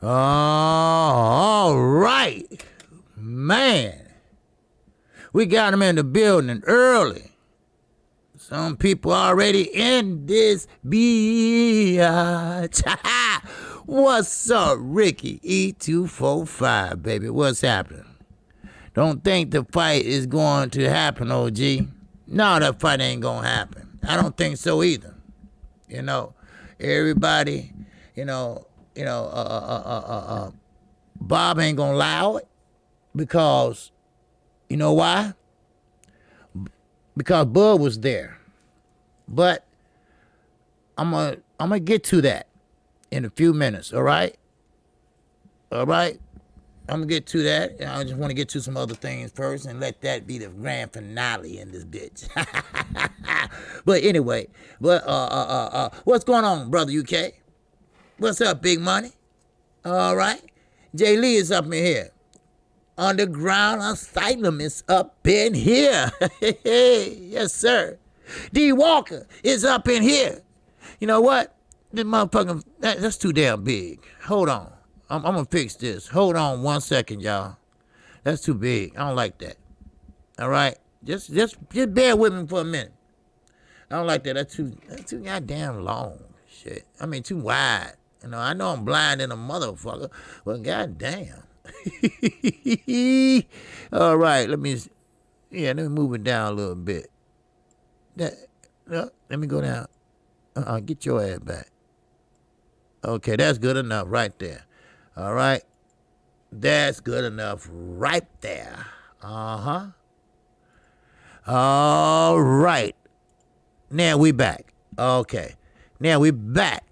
All right. Man. We got him in the building early. Some people already in this bitch. What's up, Ricky? E245, baby. What's happening? Don't think the fight is going to happen, OG. No, that fight ain't going to happen. I don't think so either. You know, everybody, Bob ain't going to allow it because, you know why? Because Bud was there. But I'm gonna get to that in a few minutes, all right? All right? I'm gonna get to that. I just want to get to some other things first and let that be the grand finale in this bitch. But anyway, what's going on, brother UK? What's up, big money? All right? Jay Lee is up in here. Underground Asylum is up in here. Yes, sir. D Walker is up in here. You know what? This motherfucking, that's too damn big. Hold on. I'm going to fix this. Hold on 1 second, y'all. That's too big. I don't like that. All right? Just bear with me for a minute. I don't like that. That's too goddamn long. Shit. I mean, too wide. You know, I know I'm blind in a motherfucker, but goddamn. All right, let me move it down a little bit. Let me go down. Get your ass back. Okay, that's good enough right there. All right, that's good enough right there. All right, now we back. Okay, now we back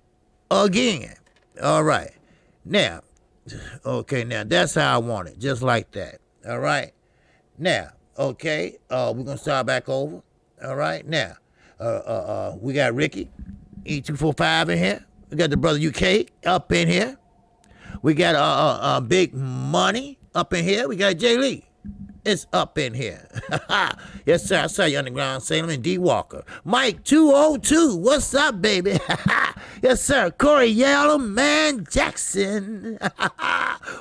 again. All right, now. Okay, now that's how I want it, just like that. All right, now, okay, we're gonna start back over. All right, now, we got Ricky, E245 in here. We got the brother UK up in here. We got Big Money up in here. We got Jay Lee. It's up in here. Yes, sir. I saw you Underground Salem and D Walker. Mike 202. What's up, baby? Yes, sir. Corey Yellow Man Jackson.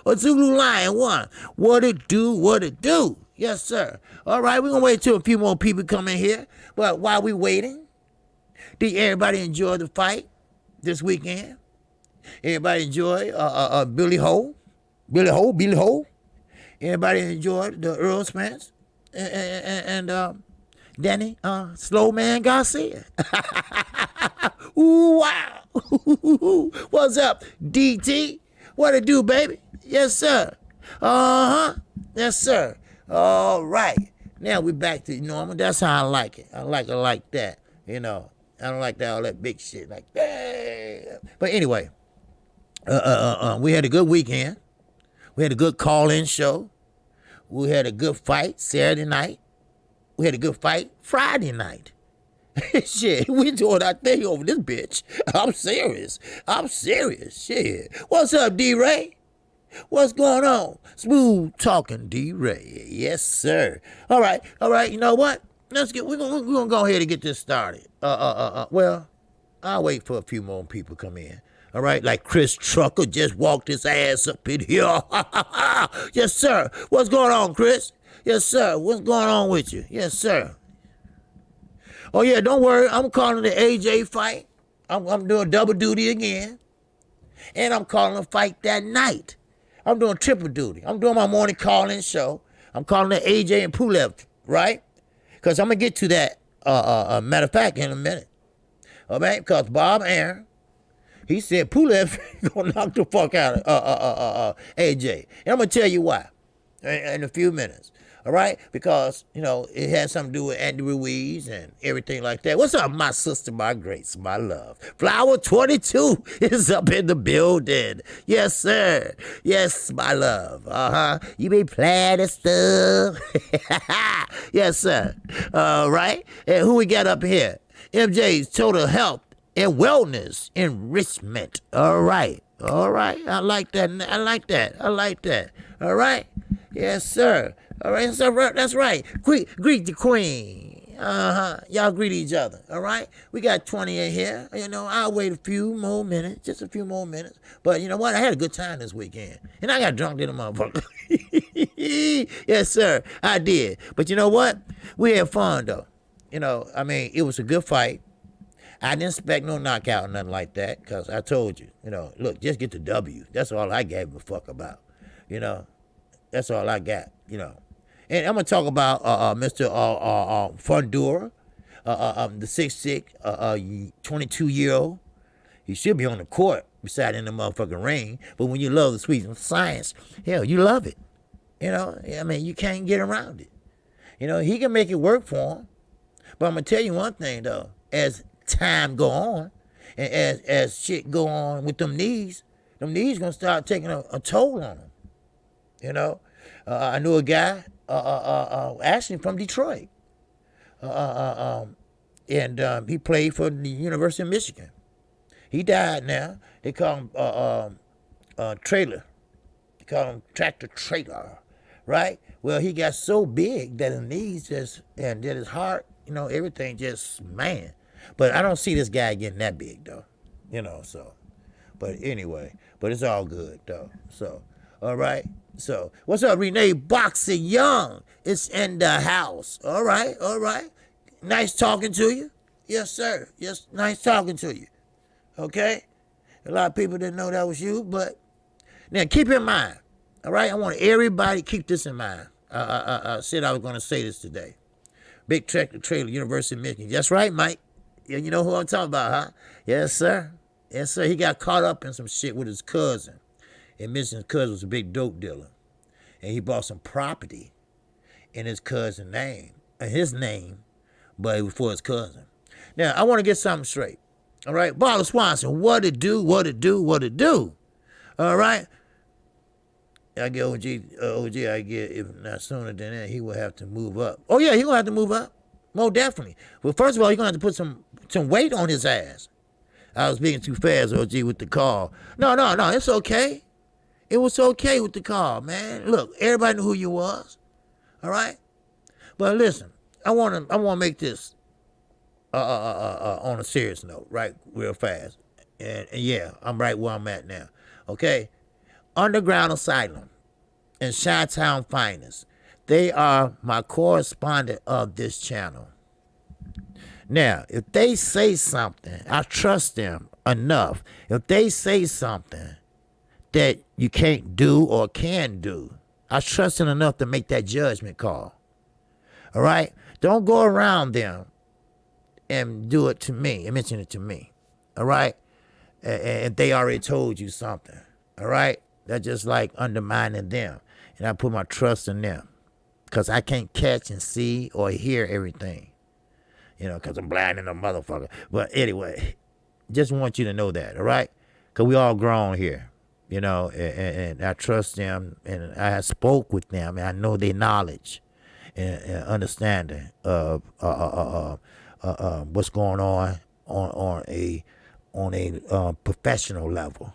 Or Zulu Lion 1. What it do? What it do? Yes, sir. All right, we're going to wait till a few more people come in here. But while we waiting, did everybody enjoy the fight this weekend? Everybody enjoy Billy Ho? Billy Ho? Everybody enjoyed the Errol Spence and Danny Slow Man Garcia. Ooh, wow. What's up, DT? What it do, baby? Yes, sir. Yes, sir. All right. Now we back to normal. That's how I like it. I like it like that. You know, I don't like all that big shit like that. But anyway, we had a good weekend. We had a good call-in show. We had a good fight Saturday night. We had a good fight Friday night. Shit, we doing our thing over this bitch. I'm serious. Shit. What's up, D-Ray? What's going on? Smooth talking, D-Ray. Yes, sir. All right. You know what? We're gonna go ahead and get this started. Well, I'll wait for a few more people to come in. All right, like Chris Trucker just walked his ass up in here. Yes, sir. What's going on, Chris? Yes, sir. What's going on with you? Yes, sir. Oh, yeah, don't worry. I'm calling the AJ fight. I'm doing double duty again. And I'm calling a fight that night. I'm doing triple duty. I'm doing my morning call-in show. I'm calling the AJ and Pulev, right? Because I'm going to get to that, matter of fact, in a minute. All right, because Bob Aaron, he said Pulev gonna knock the fuck out of AJ. And I'm gonna tell you why in a few minutes. All right? Because, you know, it has something to do with Andy Ruiz and everything like that. What's up, my sister, my grace, my love? Flower 22 is up in the building. Yes, sir. Yes, my love. You be playing and stuff. Yes, sir. All right. And who we got up here? MJ's Total Health and Wellness Enrichment. All right. I like that. All right. Yes, sir. All right, that's right. Greet the queen. Y'all greet each other, all right? We got 20 in here. You know, I'll wait a few more minutes, just a few more minutes. But you know what? I had a good time this weekend. And I got drunk in the motherfucker. Yes, sir, I did. But you know what? We had fun, though. You know, I mean, it was a good fight. I didn't expect no knockout or nothing like that, because I told you, you know, look, just get the W. That's all I gave a fuck about. You know, that's all I got, you know. And I'm going to talk about Mr. Fundura, the 6'6", 22-year-old. He should be on the court beside in the motherfucking ring. But when you love the sweet science, hell, you love it. You know, I mean, you can't get around it. You know, he can make it work for him. But I'm going to tell you one thing, though. As time go on, and as shit go on with them knees going to start taking a toll on them. You know, I knew a guy, actually from Detroit, and he played for the University of Michigan. He died now. They call him trailer. They call him tractor trailer, right? Well, he got so big that his knees just, and that his heart, you know, everything just, man. But I don't see this guy getting that big, though. You know, so. But anyway, but it's all good, though. So, all right. So, what's up, Renee Boxer Young? It's in the house. All right, all right. Nice talking to you. Yes, sir. Yes, nice talking to you. Okay? A lot of people didn't know that was you, but now keep in mind, all right? I want everybody to keep this in mind. I said I was going to say this today. Big tractor trailer, University of Michigan. That's right, Mike. You know who I'm talking about, huh? Yes, sir. Yes, sir. He got caught up in some shit with his cousin. And Michigan's cousin was a big dope dealer. And he bought some property in his cousin's name. His name, but it was for his cousin. Now, I want to get something straight. All right? Barbara Swanson, what it do, what it do, what it do. All right? I get OG, I get, if not sooner than that, he will have to move up. Oh, yeah, he going to have to move up. More definitely. Well, first of all, he's going to have to put some weight on his ass. I was speaking too fast, OG, with the call. No, it's okay. It was okay with the call, man. Look, everybody knew who you was. All right? But listen, I want to make this on a serious note, right, real fast. And yeah, I'm right where I'm at now. Okay? Underground Asylum and Chi-Town Finest. They are my correspondent of this channel. Now, if they say something, I trust them enough. If they say something that you can't do or can do, I trust them enough to make that judgment call. All right? Don't go around them and do it to me and mention it to me. All right? And they already told you something. All right? That's just like undermining them. And I put my trust in them. Because I can't catch and see or hear everything. You know, because I'm blind in a motherfucker. But anyway, just want you to know that, all right? Because we all grown here, you know, and I trust them, and I spoke with them, and I know their knowledge and understanding of what's going on a professional level,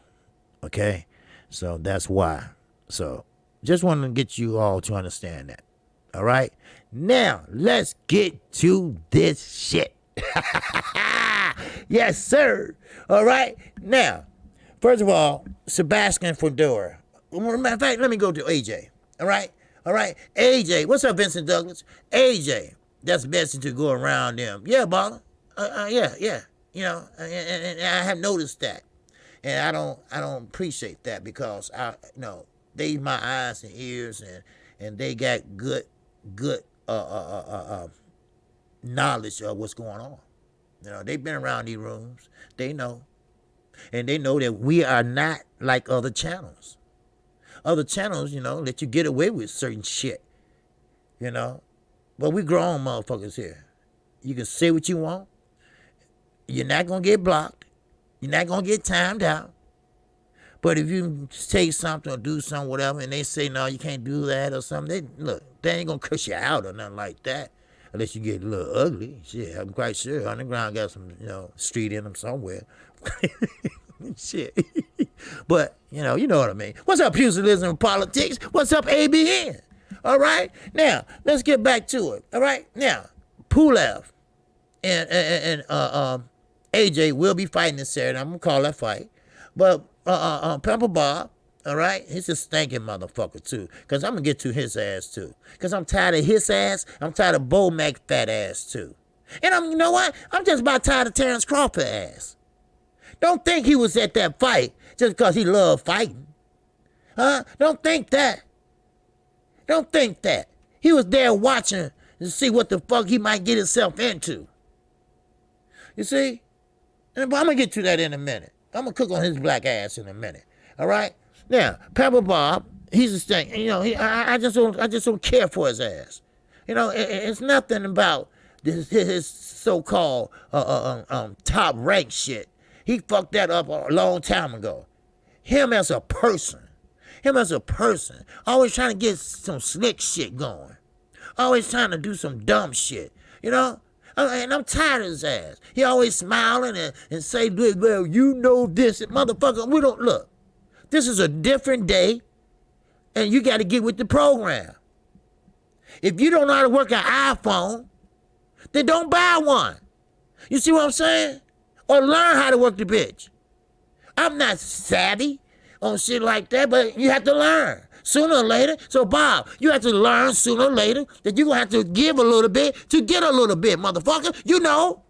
okay? So that's why. So just wanted to get you all to understand that. All right? Now, let's get to this shit. Yes, sir. All right? Now, first of all, Sebastian Fundura. Matter of fact, let me go to AJ. All right? All right? AJ. What's up, Vincent Douglas? AJ. That's the best thing to go around them. Yeah, baller. Yeah. You know, and I have noticed that. And I don't appreciate that because they my eyes and ears and they got good knowledge of what's going on. You know, they've been around these rooms. They know. And they know that we are not like other channels. Other channels, you know, let you get away with certain shit. You know? But we grown motherfuckers here. You can say what you want. You're not going to get blocked. You're not going to get timed out. But if you say something or do something, whatever, and they say, no, you can't do that or something, they ain't going to cuss you out or nothing like that. Unless you get a little ugly. Shit, I'm quite sure Underground got some, street in them somewhere. Shit. But, you know what I mean. What's up, pugilism and politics? What's up, ABN? All right? Now, let's get back to it. All right? Now, Pulev and AJ will be fighting this Saturday. I'm gonna call that fight. But Pepper Bob, all right, he's a stinking motherfucker too. Cause I'm gonna get to his ass too. Cause I'm tired of his ass. I'm tired of Bo Mac fat ass too. And you know what? I'm just about tired of Terrence Crawford ass. Don't think he was at that fight just because he loved fighting. Huh? Don't think that. Don't think that. He was there watching to see what the fuck he might get himself into. You see? And I'm going to get to that in a minute. I'm going to cook on his black ass in a minute. All right? Now, Pepper Bob, he's a thing. You know, I just don't care for his ass. You know, it's nothing about his so-called top rank shit. He fucked that up a long time ago. Him as a person, always trying to get some slick shit going. Always trying to do some dumb shit, you know? And I'm tired of his ass. He always smiling and say, well, you know this. Motherfucker, we don't, look. This is a different day, and you got to get with the program. If you don't know how to work an iPhone, then don't buy one. You see what I'm saying? Or learn how to work the bitch. I'm not savvy on shit like that, but you have to learn sooner or later. So, Bob, you have to learn sooner or later that you're going to have to give a little bit to get a little bit, motherfucker. You know.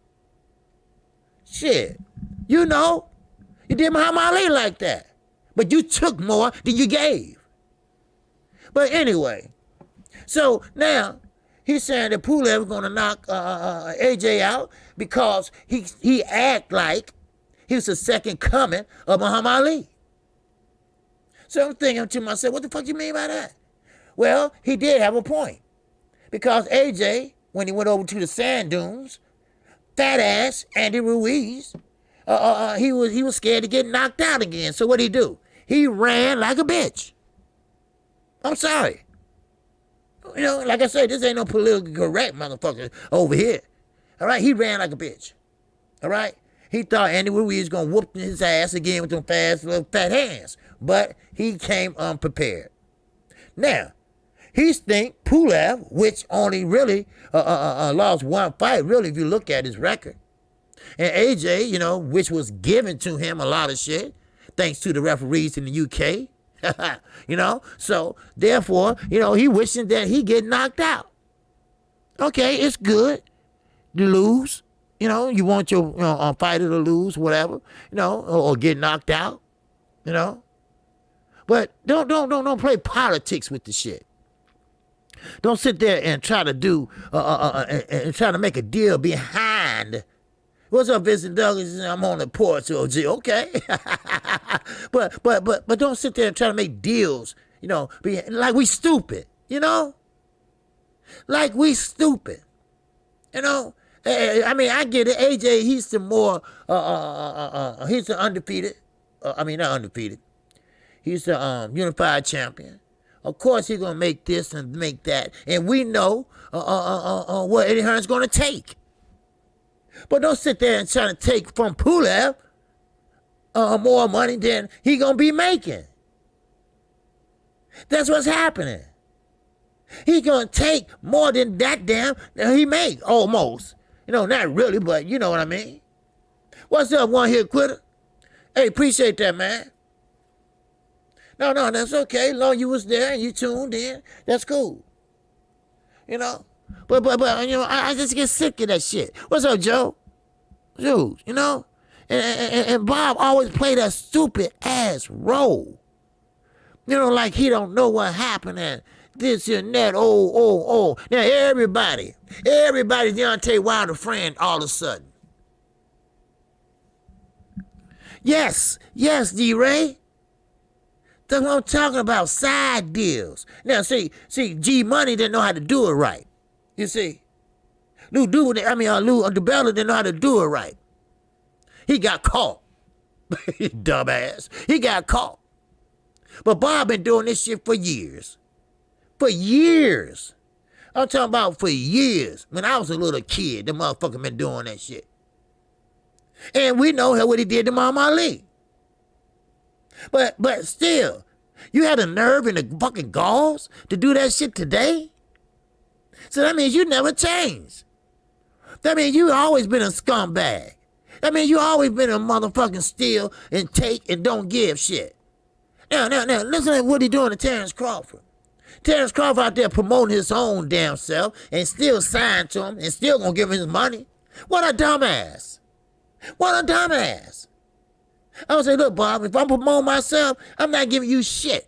Shit. You know. You did Muhammad Ali like that. But you took more than you gave. But anyway, so now he's saying that Pulev is going to knock AJ out because he act like he was the second coming of Muhammad Ali. So I'm thinking to myself, what the fuck you mean by that? Well, he did have a point. Because AJ, when he went over to the sand dunes, fat ass Andy Ruiz, he was scared to get knocked out again. So what'd he do? He ran like a bitch. I'm sorry. You know, like I said, this ain't no politically correct motherfucker over here. All right, he ran like a bitch. All right? He thought Andy Ruiz was going to whoop his ass again with them fast little fat hands. But he came unprepared. Now, he think Pulev, which only really lost one fight, really, if you look at his record. And AJ, you know, which was given to him a lot of shit, thanks to the referees in the UK. You know, so therefore, you know, he wishing that he get knocked out. Okay, it's good to lose. You know, you want your fighter to lose, whatever, you know, or get knocked out, you know. But don't play politics with the shit. Don't sit there and try to do and try to make a deal behind. What's up, Vincent Douglas? I'm on the porch, OG. Okay, but don't sit there and try to make deals. You know, like we stupid. You know, like we stupid. You know. I mean, I get it. AJ, he's the more, he's the undefeated. Not undefeated. He's the unified champion. Of course, he's gonna make this and make that, and we know what Eddie Hearn's gonna take. But don't sit there and try to take from Pulev more money than he gonna be making. That's what's happening. He gonna take more than that damn he make almost. You know, not really, but you know what I mean. What's up, one hit quitter? Hey, appreciate that, man. No, that's okay. As long as you was there and you tuned in, that's cool. You know? But you know, I just get sick of that shit. What's up, Joe? Dude, you know? And Bob always played that stupid ass role. You know, like he don't know what happened and this and that, oh. Now everybody's Deontay Wilder friend all of a sudden. Yes, D-Ray. That's what I'm talking about, side deals. Now, see, G-Money didn't know how to do it right. You see? Lou DiBella didn't know how to do it right. He got caught. Dumbass. He got caught. But Bob been doing this shit for years. For years. I'm talking about for years. When I was a little kid, the motherfucker been doing that shit. And we know what he did to Muhammad Ali. But still, you had the nerve and the fucking galls to do that shit today? So that means you never changed. That means you always been a scumbag. That means you always been a motherfucking steal and take and don't give shit. Now, listen to what he doing to Terrence Crawford. Terrence Crawford out there promoting his own damn self and still signed to him and still gonna give him his money. What a dumbass. What a dumbass. I would say, look, Bob, if I'm promoting myself, I'm not giving you shit.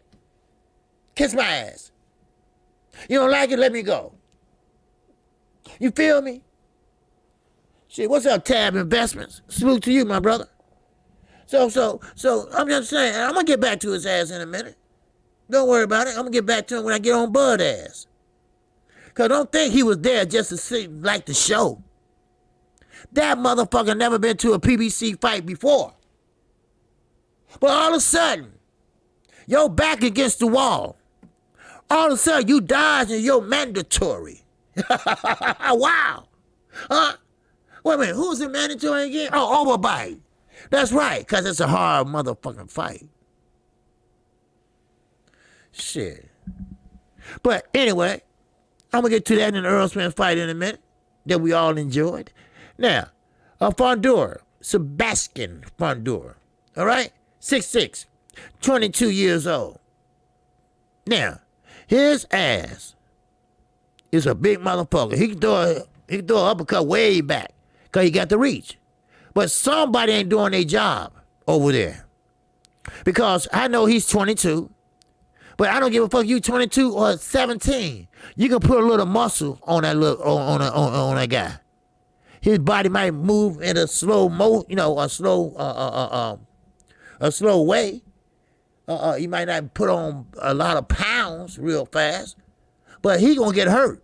Kiss my ass. You don't like it, let me go. You feel me? Shit, what's up, Tab Investments? Salute to you, my brother. So I'm just saying, I'm gonna get back to his ass in a minute. Don't worry about it. I'm gonna get back to him when I get on Bud ass. Cause don't think he was there just to see like the show. That motherfucker never been to a PBC fight before. But all of a sudden, your back against the wall. All of a sudden, you dodge and you're mandatory. Wow. Wait a minute, who's the mandatory again? Oh, Overbite. That's right, because it's a hard motherfucking fight. Shit. But anyway, I'm going to get to that in the Errol Spence fight in a minute that we all enjoyed. Now, Fondor, Sebastian Fondor, all right? 6'6", 22 years old. Now, his ass is a big motherfucker. He can throw an uppercut way back because he got the reach. But somebody ain't doing their job over there. Because I know he's 22, but I don't give a fuck you 22 or 17. You can put a little muscle on that on that guy. His body might move in a slow a slow way. He might not put on a lot of pounds real fast, but he gonna get hurt.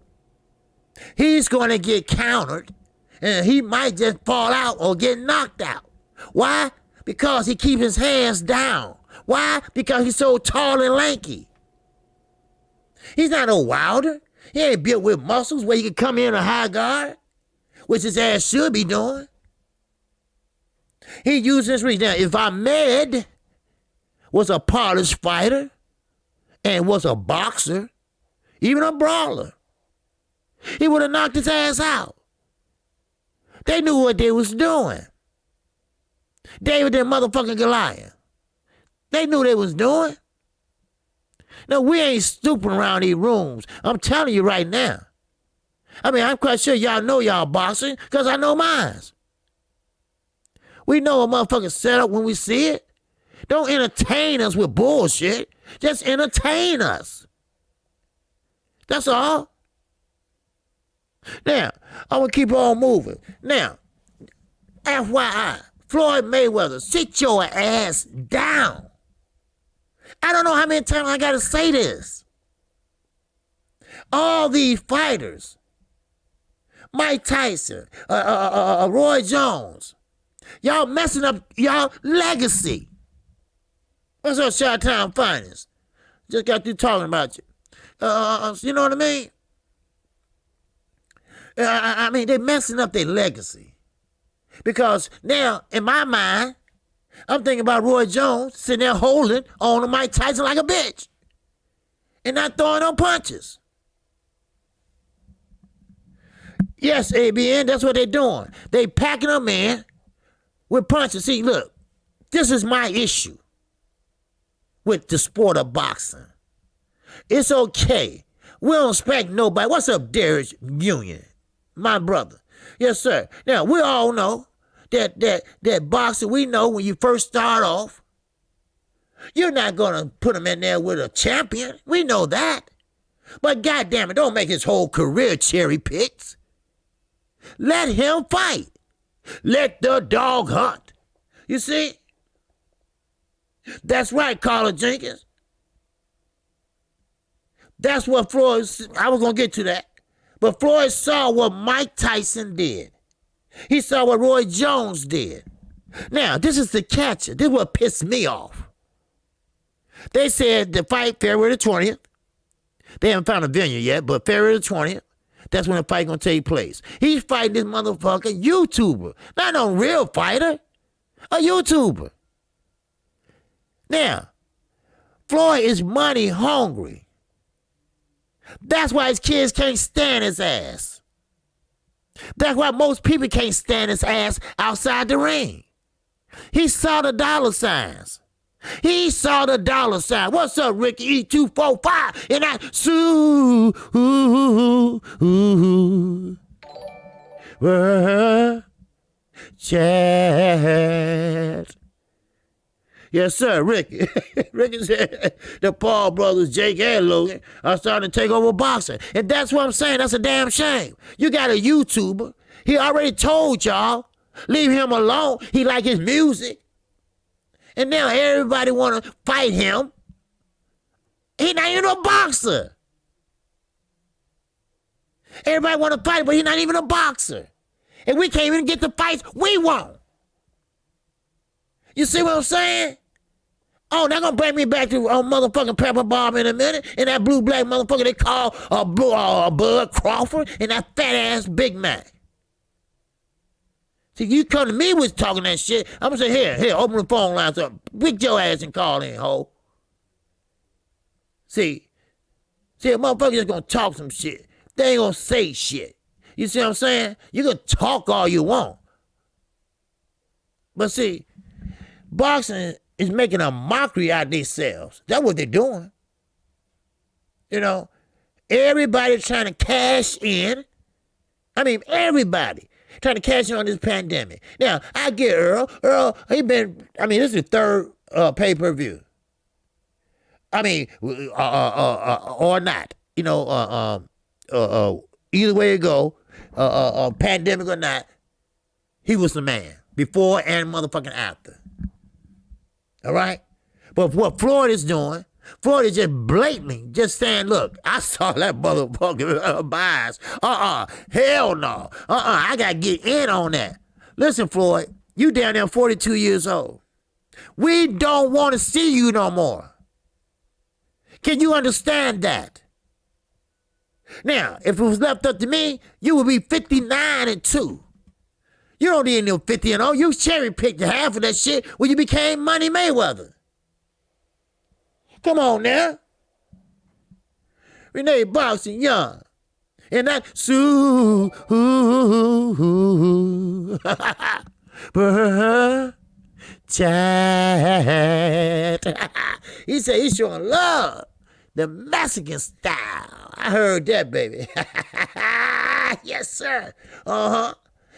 He's gonna get countered, and he might just fall out or get knocked out. Why? Because he keeps his hands down. Why? Because he's so tall and lanky. He's not no Wilder. He ain't built with muscles where he can come in a high guard, which his ass should be doing. He uses his reach. Now, if Ahmed was a polished fighter and was a boxer, even a brawler, he would have knocked his ass out. They knew what they was doing. David and motherfucking Goliath. They knew what they was doing. No, we ain't stooping around these rooms. I'm telling you right now. I mean, I'm quite sure y'all know y'all boxing because I know mine. We know a motherfucking setup when we see it. Don't entertain us with bullshit. Just entertain us. That's all. Now, I'm going to keep on moving. Now, FYI, Floyd Mayweather, sit your ass down. I don't know how many times I got to say this. All these fighters, Mike Tyson, Roy Jones, y'all messing up y'all legacy. What's up, Chi-Town Finest? Just got through talking about you. You know what I mean? I mean, they're messing up their legacy. Because now, in my mind, I'm thinking about Roy Jones sitting there holding on to Mike Tyson like a bitch and not throwing no punches. Yes, ABN, that's what they're doing. They packing them in with punches. See, look, this is my issue with the sport of boxing. It's okay. We don't expect nobody. What's up, Derek Union? My brother. Yes, sir. Now, we all know that boxing, we know when you first start off, you're not going to put him in there with a champion. We know that. But goddamn it, don't make his whole career cherry picks. Let him fight. Let the dog hunt. You see? That's right, Carla Jenkins. That's what Floyd, I was going to get to that. But Floyd saw what Mike Tyson did. He saw what Roy Jones did. Now, this is the catcher. This is what pissed me off. They said the fight February the 20th. They haven't found a venue yet, but February the 20th, that's when the fight going to take place. He's fighting this motherfucker YouTuber. Not no real fighter. A YouTuber. Now, Floyd is money hungry. That's why his kids can't stand his ass. That's why most people can't stand his ass outside the ring. He saw the dollar signs. He saw the dollar sign. What's up, Ricky E245? And I chat. Yes, sir, Ricky. Ricky said the Paul brothers, Jake and Logan, are starting to take over boxing. And that's what I'm saying. That's a damn shame. You got a YouTuber. He already told y'all, leave him alone. He like his music. And now everybody want to fight him. He not even a boxer. Everybody want to fight him, but he's not even a boxer. And we can't even get the fights we want. You see what I'm saying? Oh, they're going to bring me back to motherfucking Pepper Bob in a minute. And that blue-black motherfucker they call Bud Crawford and that fat-ass Big Mac. See, you come to me with talking that shit, I'm going to say, here, open the phone lines up. Pick your ass and call in, ho. See, a motherfucker just going to talk some shit. They ain't going to say shit. You see what I'm saying? You can talk all you want. But see, boxing is making a mockery out of themselves. That's what they're doing. You know, everybody trying to cash in. I mean, everybody trying to cash in on this pandemic. Now, I get Errol. Errol, this is the third pay-per-view. I mean, or not. You know, either way it go, pandemic or not, he was the man. Before and motherfucking after. All right? But what Floyd is doing, Floyd is just blatantly just saying, look, I saw that motherfucking bias. Hell no. I got to get in on that. Listen, Floyd, you down there 42 years old. We don't want to see you no more. Can you understand that? Now, if it was left up to me, you would be 59-2. You don't need no 50-0. You cherry-picked half of that shit when you became Money Mayweather. Come on now. Renee Boxing Young. And that chat. He said he's showing love. The Mexican style. I heard that, baby. Yes, sir. Uh-huh.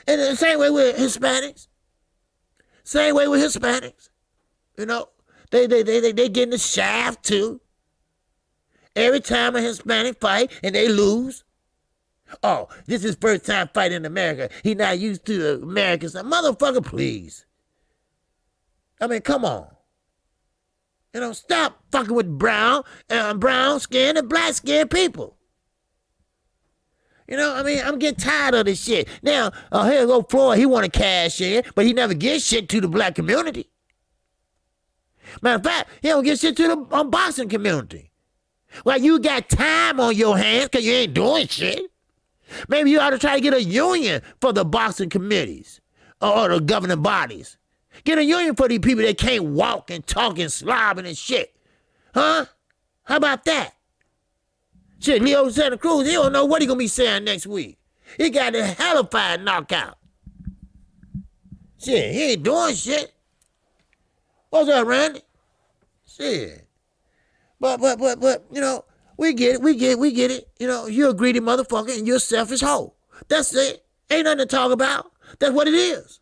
And the same way with Hispanics. Same way with Hispanics. You know, they getting the shaft too. Every time a Hispanic fight and they lose. Oh, this is his first time fighting in America. He not used to the Americans. Motherfucker, please. I mean, come on. You know, stop fucking with brown skin and black skin people. You know, I mean, I'm getting tired of this shit. Now, here go Floyd. He want to cash in, but he never gives shit to the black community. Matter of fact, he don't give shit to the boxing community. Well, you got time on your hands because you ain't doing shit. Maybe you ought to try to get a union for the boxing committees or the governing bodies. Get a union for these people that can't walk and talk and slobbing and shit. Huh? How about that? Shit, Leo Santa Cruz, he don't know what he gonna be saying next week. He got a hellified knockout. Shit, he ain't doing shit. What's up, Randy? Shit. But, you know, we get it. You know, you're a greedy motherfucker and you're a selfish hoe. That's it. Ain't nothing to talk about. That's what it is.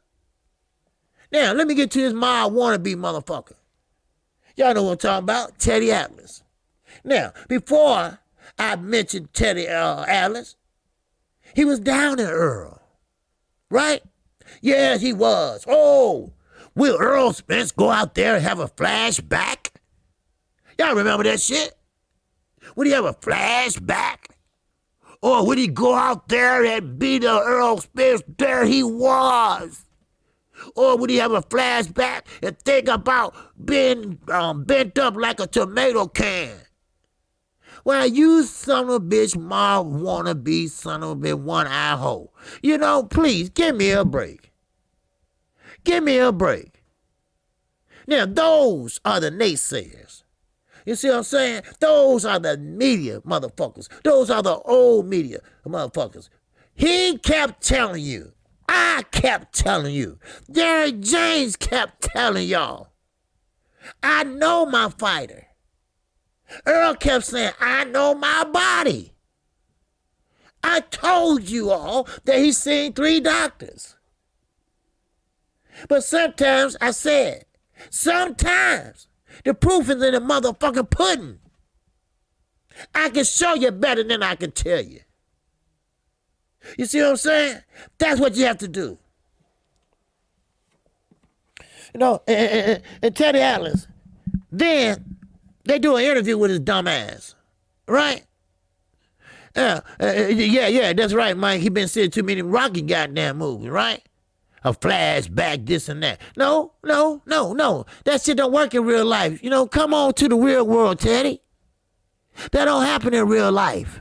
Now, let me get to this mild wannabe motherfucker. Y'all know what I'm talking about. Teddy Atlas. Now, before I mentioned Teddy Atlas, he was down in Errol. Right? Yes, he was. Oh, will Errol Spence go out there and have a flashback? Y'all remember that shit? Would he have a flashback? Or would he go out there and be the Errol Spence? There he was. Or would he have a flashback and think about being bent up like a tomato can? Well, you son of a bitch, ma wannabe son of a bitch, one-eye hoe. You know, please, give me a break. Give me a break. Now, those are the naysayers. You see what I'm saying? Those are the media motherfuckers. Those are the old media motherfuckers. He kept telling you. I kept telling you. Derrick James kept telling y'all. I know my fighter. Errol kept saying, I know my body. I told you all that he's seen 3 doctors. But sometimes, I said, sometimes the proof is in the motherfucking pudding. I can show you better than I can tell you. You see what I'm saying? That's what you have to do. You know, and Teddy Atlas, then they do an interview with his dumb ass, right? Yeah, that's right, Mike. He been seeing too many Rocky goddamn movies, right? A flashback, this and that. No. That shit don't work in real life. You know, come on to the real world, Teddy. That don't happen in real life.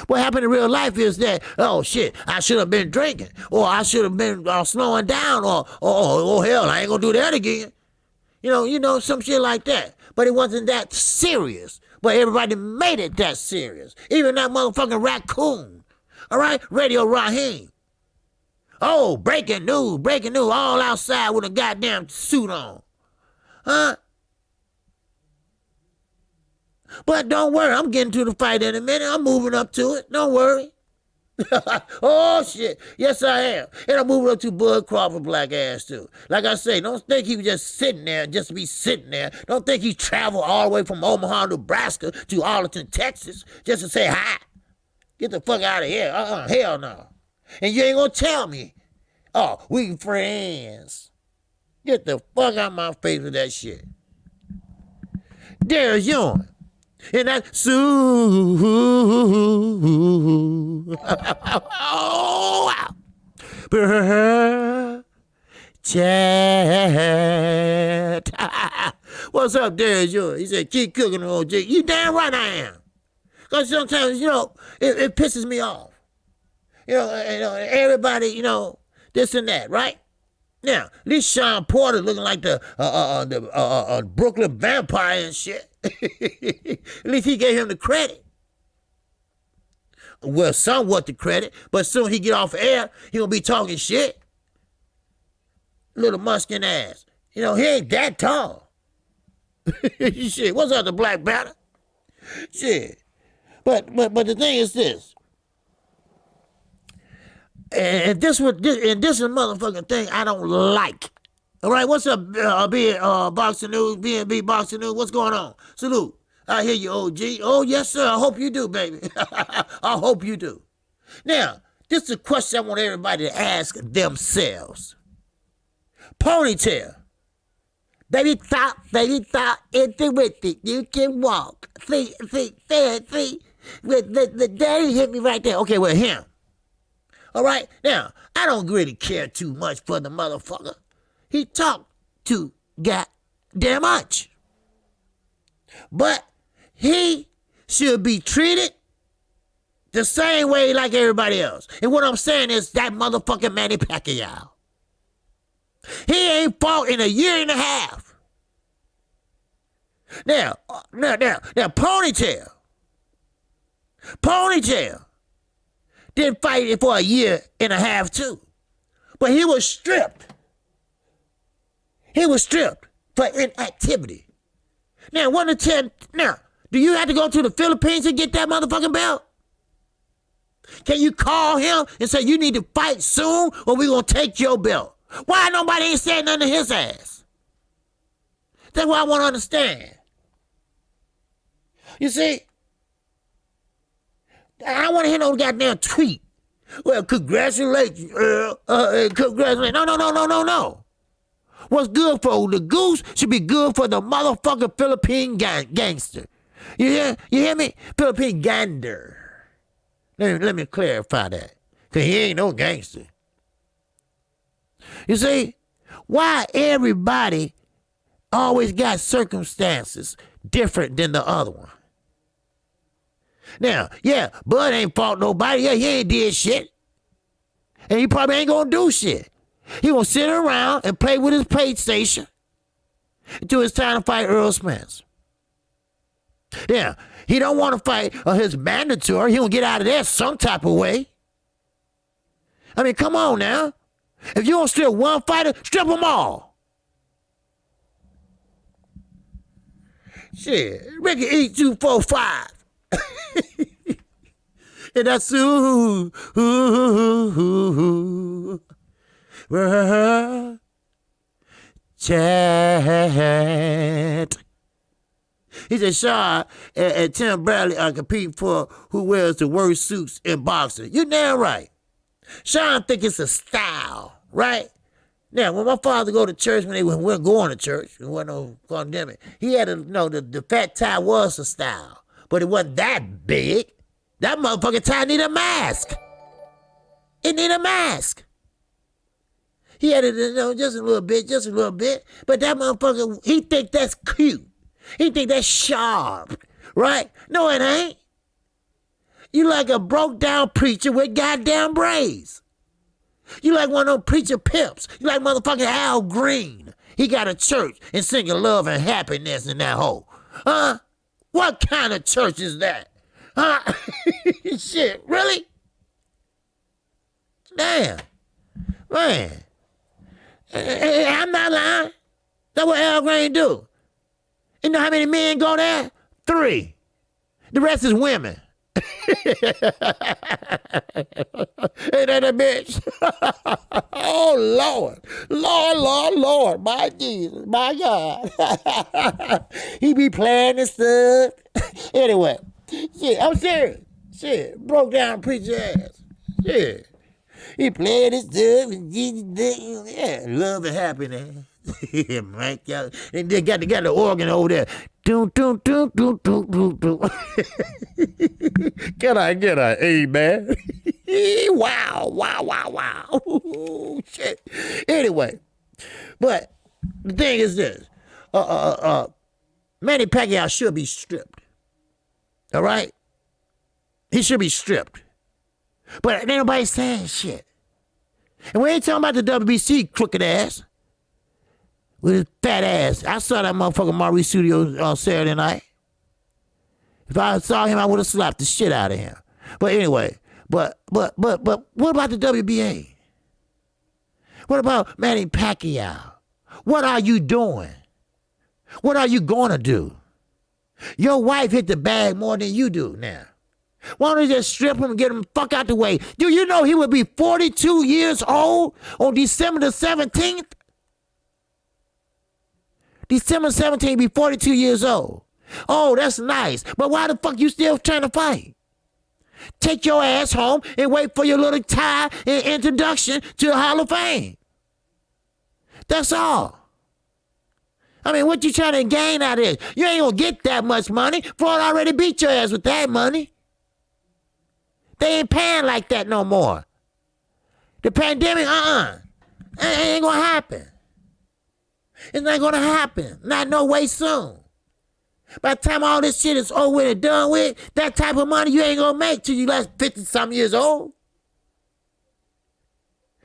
What happened in real life is that, oh shit, I should have been drinking, or I should have been slowing down, or hell, I ain't gonna do that again. You know, some shit like that. But it wasn't that serious. But everybody made it that serious. Even that motherfucking raccoon. All right, Radio Raheem. Oh, breaking news, all outside with a goddamn suit on. Huh? But don't worry, I'm getting to the fight in a minute. I'm moving up to it. Don't worry. Oh, shit. Yes, I am. And I'm moving up to Bud Crawford black ass, too. Like I say, don't think he was just sitting there just to be sitting there. Don't think he traveled all the way from Omaha, Nebraska to Arlington, Texas just to say hi. Get the fuck out of here. Hell no. And you ain't gonna tell me, oh, we friends. Get the fuck out of my face with that shit. There's yours. And that Sue. Oh, wow. Chat. What's up, Derrick Joy? He said, keep cooking, old Jake. You damn right I am. Because sometimes, it pisses me off. Everybody, this and that, right? Now, at least Sean Porter looking like the Brooklyn vampire and shit. At least he gave him the credit. Well, somewhat the credit, but soon he get off air, he gonna be talking shit. Little muskin ass. He ain't that tall. Shit, what's up, the Black Banner? Shit. But the thing is this. And this is a motherfucking thing I don't like. All right, what's up, Boxing News, B&B Boxing News? What's going on? Salute. I hear you, OG. Oh, yes, sir. I hope you do, baby. I hope you do. Now, this is a question I want everybody to ask themselves. Ponytail. Baby top, into with it. You can walk. See. The daddy hit me right there. Okay, well, him. All right? Now, I don't really care too much for the motherfucker. He talked too goddamn much. But he should be treated the same way like everybody else. And what I'm saying is that motherfucking Manny Pacquiao. He ain't fought in a year and a half. Now, Ponytail didn't fight for a year and a half too. But he was stripped. He was stripped for inactivity. Now, do you have to go to the Philippines and get that motherfucking belt? Can you call him and say you need to fight soon or we gonna take your belt? Why nobody ain't saying nothing to his ass? That's what I want to understand. You see? I want to hear no goddamn tweet. Well, congratulations, Earl. Congratulations. No. What's good for the goose should be good for the motherfucking Philippine gangster. You hear me? Philippine gander. Let me clarify that. Because he ain't no gangster. You see? Why everybody always got circumstances different than the other one? Now, yeah, Bud ain't fought nobody. Yeah, he ain't did shit. And he probably ain't gonna do shit. He gonna sit around and play with his PlayStation until it's time to fight Earl Spence. Now, He don't want to fight his mandatory. He gonna get out of there some type of way. I mean, come on now. If you don't strip one fighter, strip them all. Shit, Ricky eat 245. And that's chat. He said, Shaw and Tim Bradley are competing for who wears the worst suits in boxing. You damn right. Sean think it's a style, right? Now, when my father go to church, when we weren't going to church, there wasn't no pandemic, he had to know the fat tie was a style, but it wasn't that big. That motherfucking tie need a mask. It need a mask. He had it, just a little bit, but that motherfucker, he think that's cute. He think that's sharp, right? No, it ain't. You like a broke down preacher with goddamn braids. You like one of them preacher pimps. You like motherfucking Al Green. He got a church and singing love and happiness in that hole. Huh? What kind of church is that? Huh? Shit, really? Damn. Man. I'm not lying. That's what Al Green do. You know how many men go there? 3. The rest is women. Ain't that a bitch? Oh, Lord, my Jesus, my God. He be playing this stuff. Anyway, shit, I'm serious. Shit, broke down preacher ass. Shit. He playing this stuff. Yeah, love and happiness. Man, and they got the organ over there. Doom, doom, doom, doom, doom, doom, doom. Can I get an amen? Wow. Shit. Anyway, but the thing is this. Manny Pacquiao should be stripped. All right? He should be stripped. But ain't nobody saying shit. And we ain't talking about the WBC crooked ass. With his fat ass. I saw that motherfucker Maurice Studios on Saturday night. If I saw him, I would have slapped the shit out of him. But anyway, but what about the WBA? What about Manny Pacquiao? What are you doing? What are you gonna do? Your wife hit the bag more than you do now. Why don't you just strip him and get him the fuck out the way? Do you know he would be 42 years old on December the 17th? December 17th, be 42 years old. Oh, that's nice. But why the fuck you still trying to fight? Take your ass home and wait for your little tie and introduction to the Hall of Fame. That's all. I mean, what you trying to gain out of this? You ain't gonna get that much money. Floyd already beat your ass with that money. They ain't paying like that no more. The pandemic, it ain't gonna happen. It's not gonna happen. Not no way soon. By the time all this shit is over with and done with, that type of money you ain't gonna make till you last 50-something years old.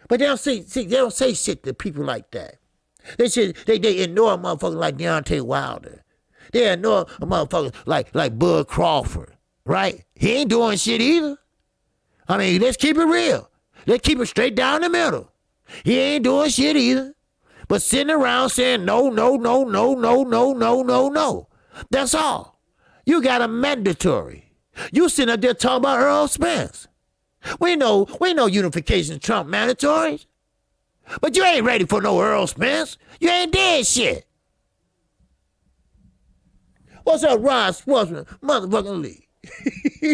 But they don't say shit to people like that. They ignore a motherfucker like Deontay Wilder. They ignore a motherfucker like Bud Crawford, right? He ain't doing shit either. I mean, let's keep it real. Let's keep it straight down the middle. He ain't doing shit either. But sitting around saying no. That's all. You got a mandatory. You sitting up there talking about Errol Spence. We know unification Trump mandatories. But you ain't ready for no Errol Spence. You ain't dead shit. What's up, Ron Sportsman? Motherfucking Lee.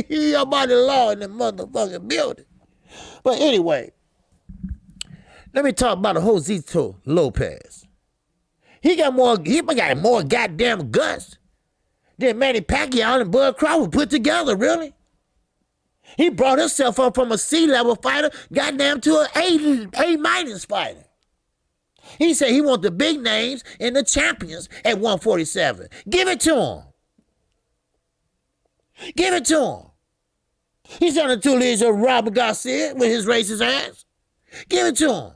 Your body law in the motherfucking building. But anyway, let me talk about Josito Lopez. He got more goddamn guts than Manny Pacquiao and Bud Crawford put together, really. He brought himself up from a C-level fighter, goddamn, to an A- fighter. He said he wants the big names and the champions at 147. Give it to him. Give it to him. He's on the 2 leagues of Robert Garcia with his racist ass. Give it to him.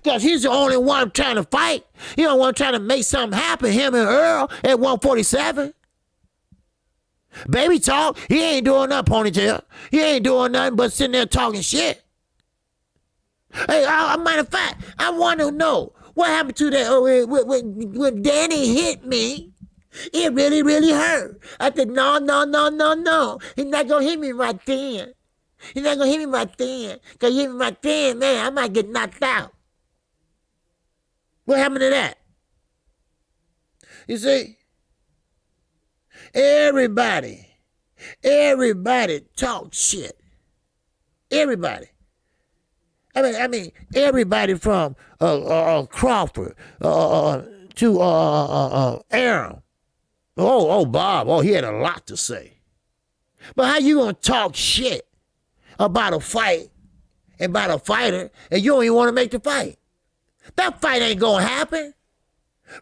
Because he's the only one trying to fight. He don't want to try to make something happen, him and Errol at 147. Baby talk, he ain't doing nothing, Ponytail. He ain't doing nothing but sitting there talking shit. Hey, matter of fact, I want to know what happened to that when Danny hit me. It really, really hurt. I said, no. He's not going to hit me right then. He's not going to hit me right then. Because he hit me right then, man, I might get knocked out. What happened to that? You see? Everybody talk shit. Everybody. I mean, everybody from Crawford to Arum. Bob. He had a lot to say. But how you gonna talk shit about a fight and about a fighter and you don't even want to make the fight? That fight ain't gonna happen.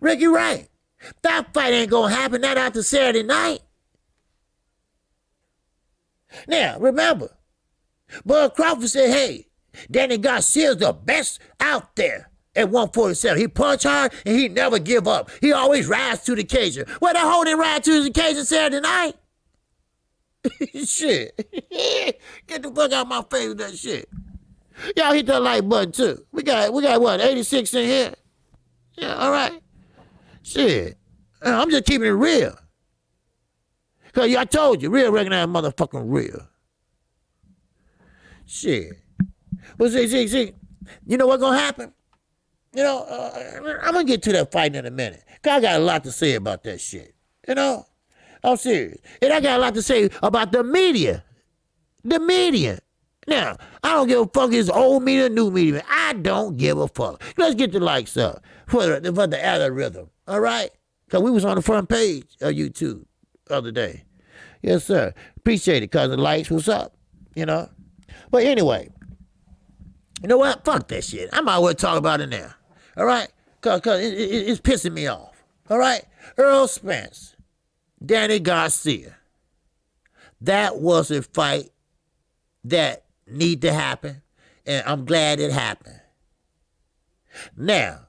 Ricky, right? That fight ain't gonna happen not after Saturday night. Now, remember, Bud Crawford said, hey, Danny Garcia's the best out there at 147. He punch hard and he never give up. He always rise to the occasion. Well, that whole didn't rise to the occasion Saturday night. Shit. Get the fuck out of my face with that shit. Y'all hit that like button too. We got what, 86 in here? Yeah, all right. Shit. I'm just keeping it real. Because I told you, real recognize motherfucking real. Shit. But see, you know what's going to happen? You know, I'm going to get to that fight in a minute. Because I got a lot to say about that shit. You know? I'm serious. And I got a lot to say about the media. The media. Now, I don't give a fuck if it's old media, new media. I don't give a fuck. Let's get the likes up for the algorithm. All right? Because we was on the front page of YouTube the other day. Yes, sir. Appreciate it because the likes was up, you know. But anyway, you know what? Fuck that shit. I might as well talk about it now. All right? Because it's pissing me off. All right? Errol Spence, Danny Garcia. That was a fight that need to happen, and I'm glad it happened. Now,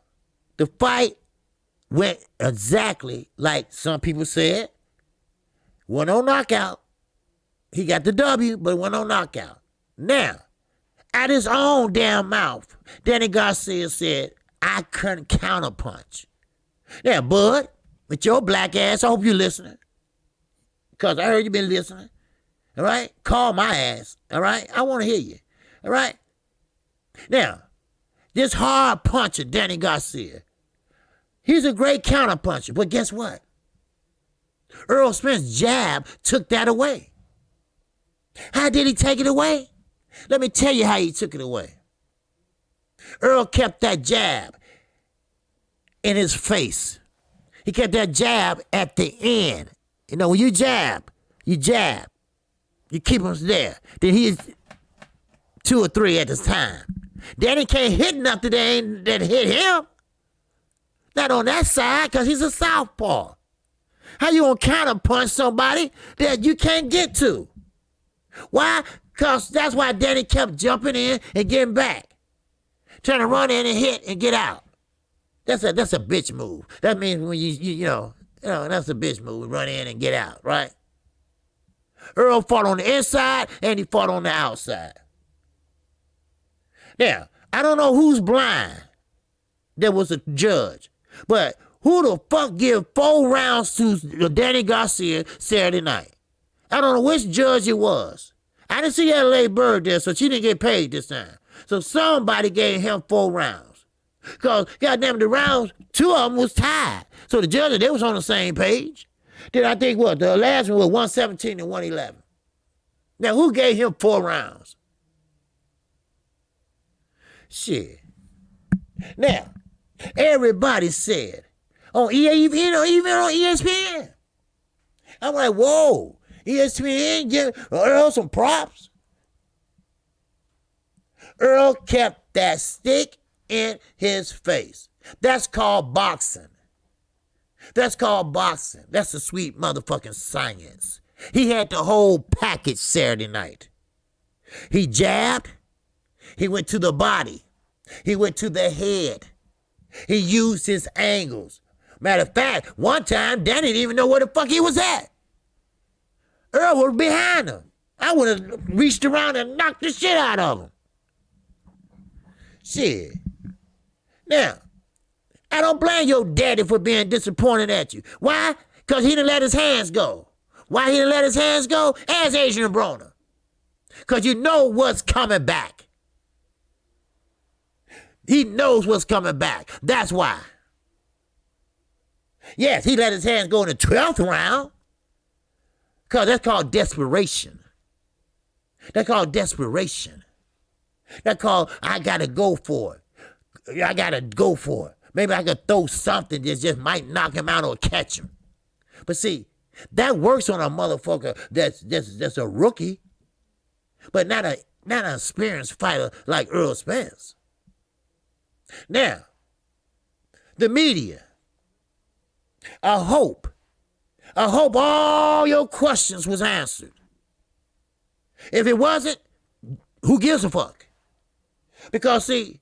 the fight went exactly like some people said. Went on knockout. He got the W, but went on knockout. Now, out his own damn mouth, Danny Garcia said, I couldn't counterpunch. Now, Bud, with your black ass, I hope you're listening. Because I heard you been listening. All right? Call my ass. All right? I want to hear you. All right? Now, this hard puncher, Danny Garcia, he's a great counterpuncher. But guess what? Errol Spence's jab took that away. How did he take it away? Let me tell you how he took it away. Errol kept that jab in his face. He kept that jab at the end. You know, when you jab. You keep him there. Then he's 2 or 3 at this time. Danny can't hit nothing that hit him. Not on that side, because he's a southpaw. How you gonna counterpunch somebody that you can't get to? Why? Because that's why Danny kept jumping in and getting back. Trying to run in and hit and get out. That's a bitch move. That means when you know, that's a bitch move. Run in and get out, right? Errol fought on the inside and he fought on the outside. Now, I don't know who's blind. There was a judge. But who the fuck give 4 rounds to Danny Garcia Saturday night? I don't know which judge it was. I didn't see L.A. Bird there, so she didn't get paid this time. So somebody gave him 4 rounds. Because, goddamn, the rounds, 2 of them was tied. So the judges, they was on the same page. Then I think what? The last one was 117 and 111. Now, who gave him 4 rounds? Shit. Now, everybody said, even on ESPN. I'm like, whoa, ESPN give Earl some props. Earl kept that stick in his face. That's called boxing. That's a sweet motherfucking science. He had the whole package Saturday night. He jabbed. He went to the body. He went to the head. He used his angles. Matter of fact, one time, Danny didn't even know where the fuck he was at. Earl was behind him. I would have reached around and knocked the shit out of him. Shit. Now, I don't blame your daddy for being disappointed at you. Why? Because he didn't let his hands go. Why he didn't let his hands go? Ask Adrian Broner. Because you know what's coming back. He knows what's coming back. That's why. Yes, he let his hands go in the 12th round. Because that's called desperation. That's called desperation. That's called, I got to go for it. I got to go for it. Maybe I could throw something that just might knock him out or catch him. But see, that works on a motherfucker that's a rookie, but not an experienced fighter like Errol Spence. Now, the media, I hope all your questions was answered. If it wasn't, who gives a fuck? Because see,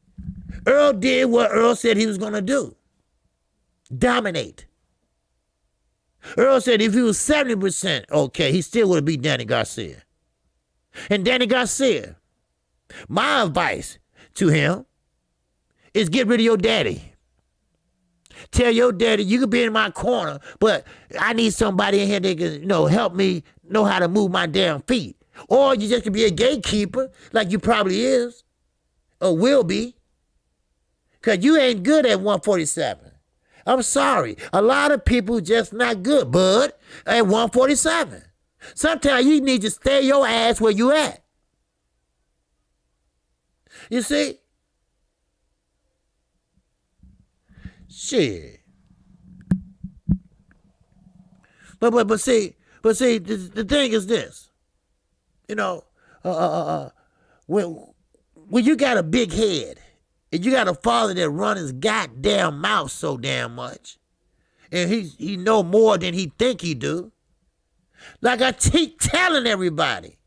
Errol did what Errol said he was going to do. Dominate. Errol said if he was 70% okay, he still would have beat Danny Garcia. And Danny Garcia, my advice to him is get rid of your daddy. Tell your daddy, you can be in my corner, but I need somebody in here that can, help me know how to move my damn feet. Or you just can be a gatekeeper, like you probably is, or will be. Because you ain't good at 147. I'm sorry. A lot of people just not good, bud, at 147. Sometimes you need to stay your ass where you at. You see? Shit. But see, the thing is this. When you got a big head, and you got a father that run his goddamn mouth so damn much, and he know more than he think he do. Like I keep telling everybody,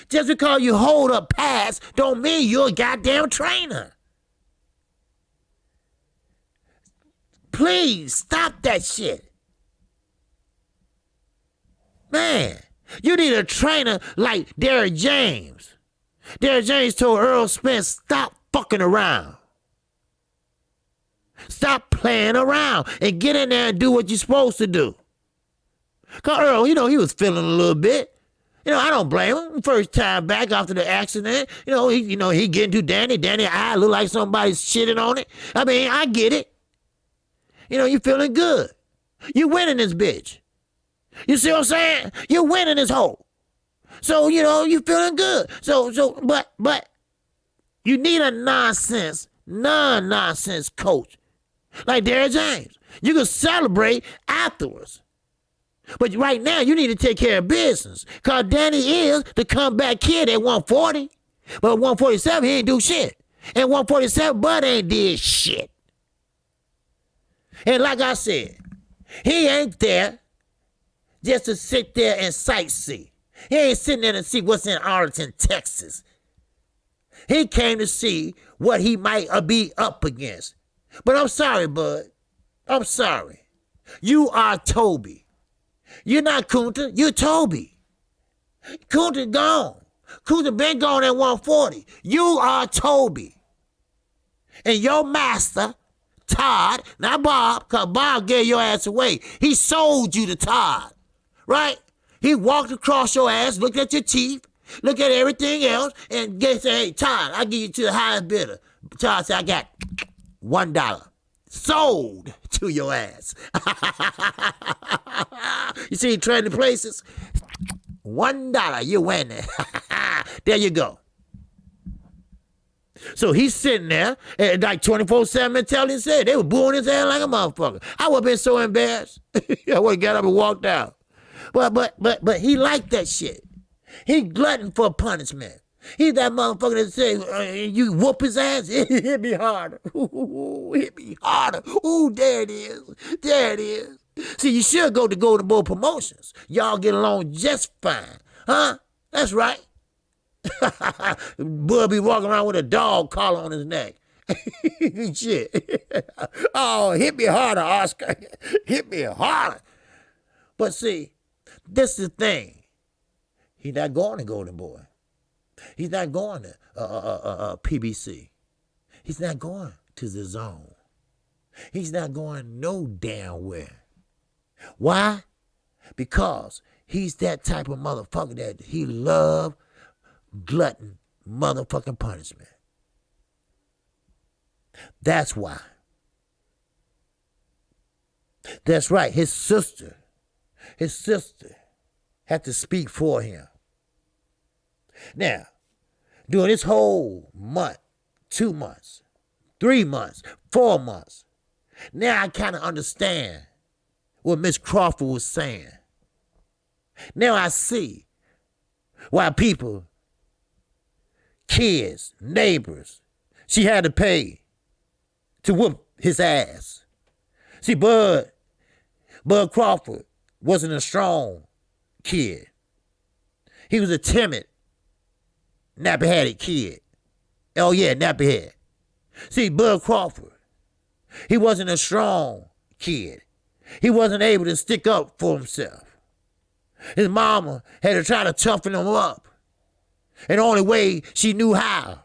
just because you hold a pass don't mean you're a goddamn trainer. Please stop that shit. Man, you need a trainer like Derrick James. Derrick James told Errol Spence, stop fucking around. Stop playing around and get in there and do what you're supposed to do. Because Earl, he was feeling a little bit. I don't blame him. First time back after the accident, he getting to Danny. Danny eye look like somebody's shitting on it. I mean, I get it. You feeling good. You winning this bitch. You see what I'm saying? You winning this hole. So, you feeling good. But you need a non-nonsense coach like Derrick James. You can celebrate afterwards. But right now, you need to take care of business. Because Danny is the comeback kid at 140. But at 147, he ain't do shit. At 147, Bud ain't did shit. And like I said, he ain't there just to sit there and sightsee. He ain't sitting there to see what's in Arlington, Texas. He came to see what he might be up against. But I'm sorry, Bud. I'm sorry. You are Toby. You're not Kunta. You're Toby. Kunta gone. Kunta been gone at 140. You are Toby. And your master, Todd, not Bob, because Bob gave your ass away. He sold you to Todd, right? He walked across your ass, looked at your teeth, looked at everything else, and said, hey, Todd, I'll give you to the highest bidder. Todd said, I got $1. Sold to your ass. You see, trading places? $1, you win it. There you go. So he's sitting there, and like 24/7 mentality said, they were booing his ass like a motherfucker. I would have been so embarrassed. I would have got up and walked out. But he liked that shit. He glutton for punishment. He's that motherfucker that say, you whoop his ass, hit me harder. Ooh, hit me harder. Ooh, there it is. There it is. See, you should go to Golden Boy Promotions. Y'all get along just fine. Huh? That's right. Bud be walking around with a dog collar on his neck. Shit. Oh, hit me harder, Oscar. Hit me harder. But see, this is the thing. He's not going to Golden Boy. He's not going to PBC. He's not going to the Zone. He's not going no damn where. Why? Because he's that type of motherfucker that he love glutton motherfucking punishment. That's why. That's right. His sister had to speak for him. Now, during this whole month, 2 months, 3 months, 4 months, now I kind of understand what Miss Crawford was saying. Now I see why people, kids, neighbors, she had to pay to whoop his ass. See, Bud Crawford wasn't a strong kid. He was a timid, nappy-headed kid. Oh yeah, nappy-head. See, Bud Crawford, he wasn't a strong kid. He wasn't able to stick up for himself. His mama had to try to toughen him up. And the only way she knew how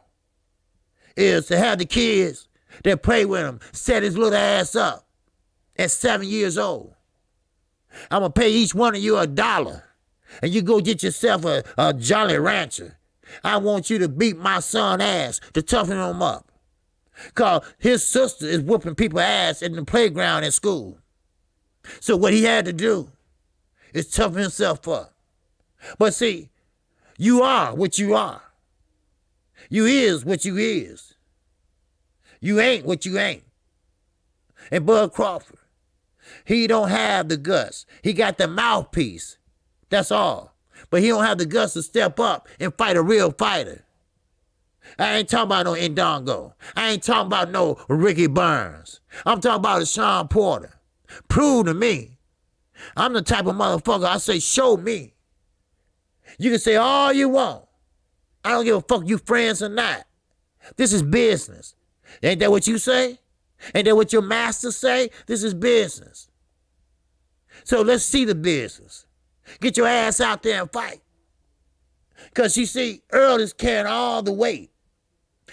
is to have the kids that play with him set his little ass up at 7 years old. I'm going to pay each one of you $1, and you go get yourself a Jolly Rancher. I want you to beat my son ass to toughen him up. Because his sister is whooping people's ass in the playground at school. So what he had to do is toughen himself up. But see, you are what you are. You is what you is. You ain't what you ain't. And Bud Crawford, he don't have the guts. He got the mouthpiece. That's all. But he don't have the guts to step up and fight a real fighter. I ain't talking about no Indongo. I ain't talking about no Ricky Burns. I'm talking about a Sean Porter. Prove to me. I'm the type of motherfucker I say, show me. You can say all you want. I don't give a fuck you friends or not. This is business. Ain't that what you say? Ain't that what your master say? This is business. So let's see the business. Get your ass out there and fight. Because you see, Errol is carrying all the weight.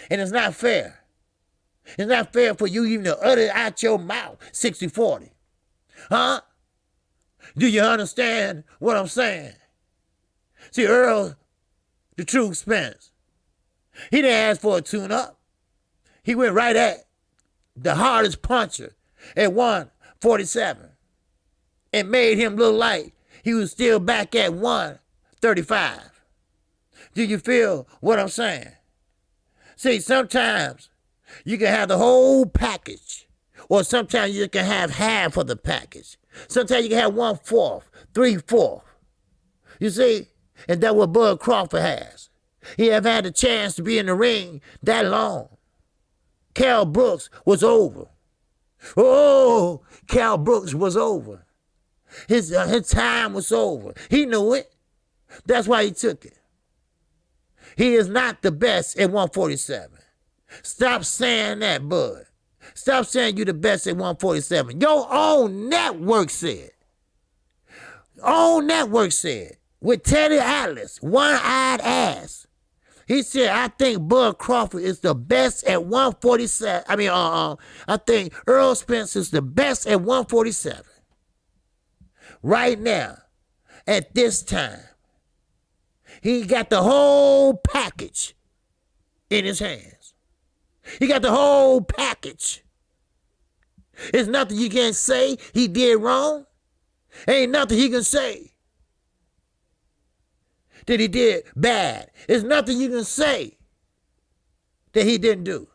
And it's not fair. It's not fair for you even to utter it out your mouth 60-40. Huh? Do you understand what I'm saying? See, Errol, the true Spence, he didn't ask for a tune-up. He went right at the hardest puncher at 147 and made him look like he was still back at 135. Do you feel what I'm saying? See, sometimes you can have the whole package, or sometimes you can have half of the package. Sometimes you can have 1/4, 3/4. You see? And that's what Bud Crawford has. He have had a chance to be in the ring that long. Cal Brooks was over. Oh, Cal Brooks was over. His time was over. He knew it. That's why he took it. He is not the best at 147. Stop saying that, Bud. Stop saying you the best at 147. Your own network said. Own network said. With Teddy Atlas, one-eyed ass. He said, I think Bud Crawford is the best at 147. I think Errol Spence is the best at 147. Right now, at this time, he got the whole package in his hands. He got the whole package. There's nothing you can say he did wrong. Ain't nothing he can say that he did bad. There's nothing you can say that he didn't do.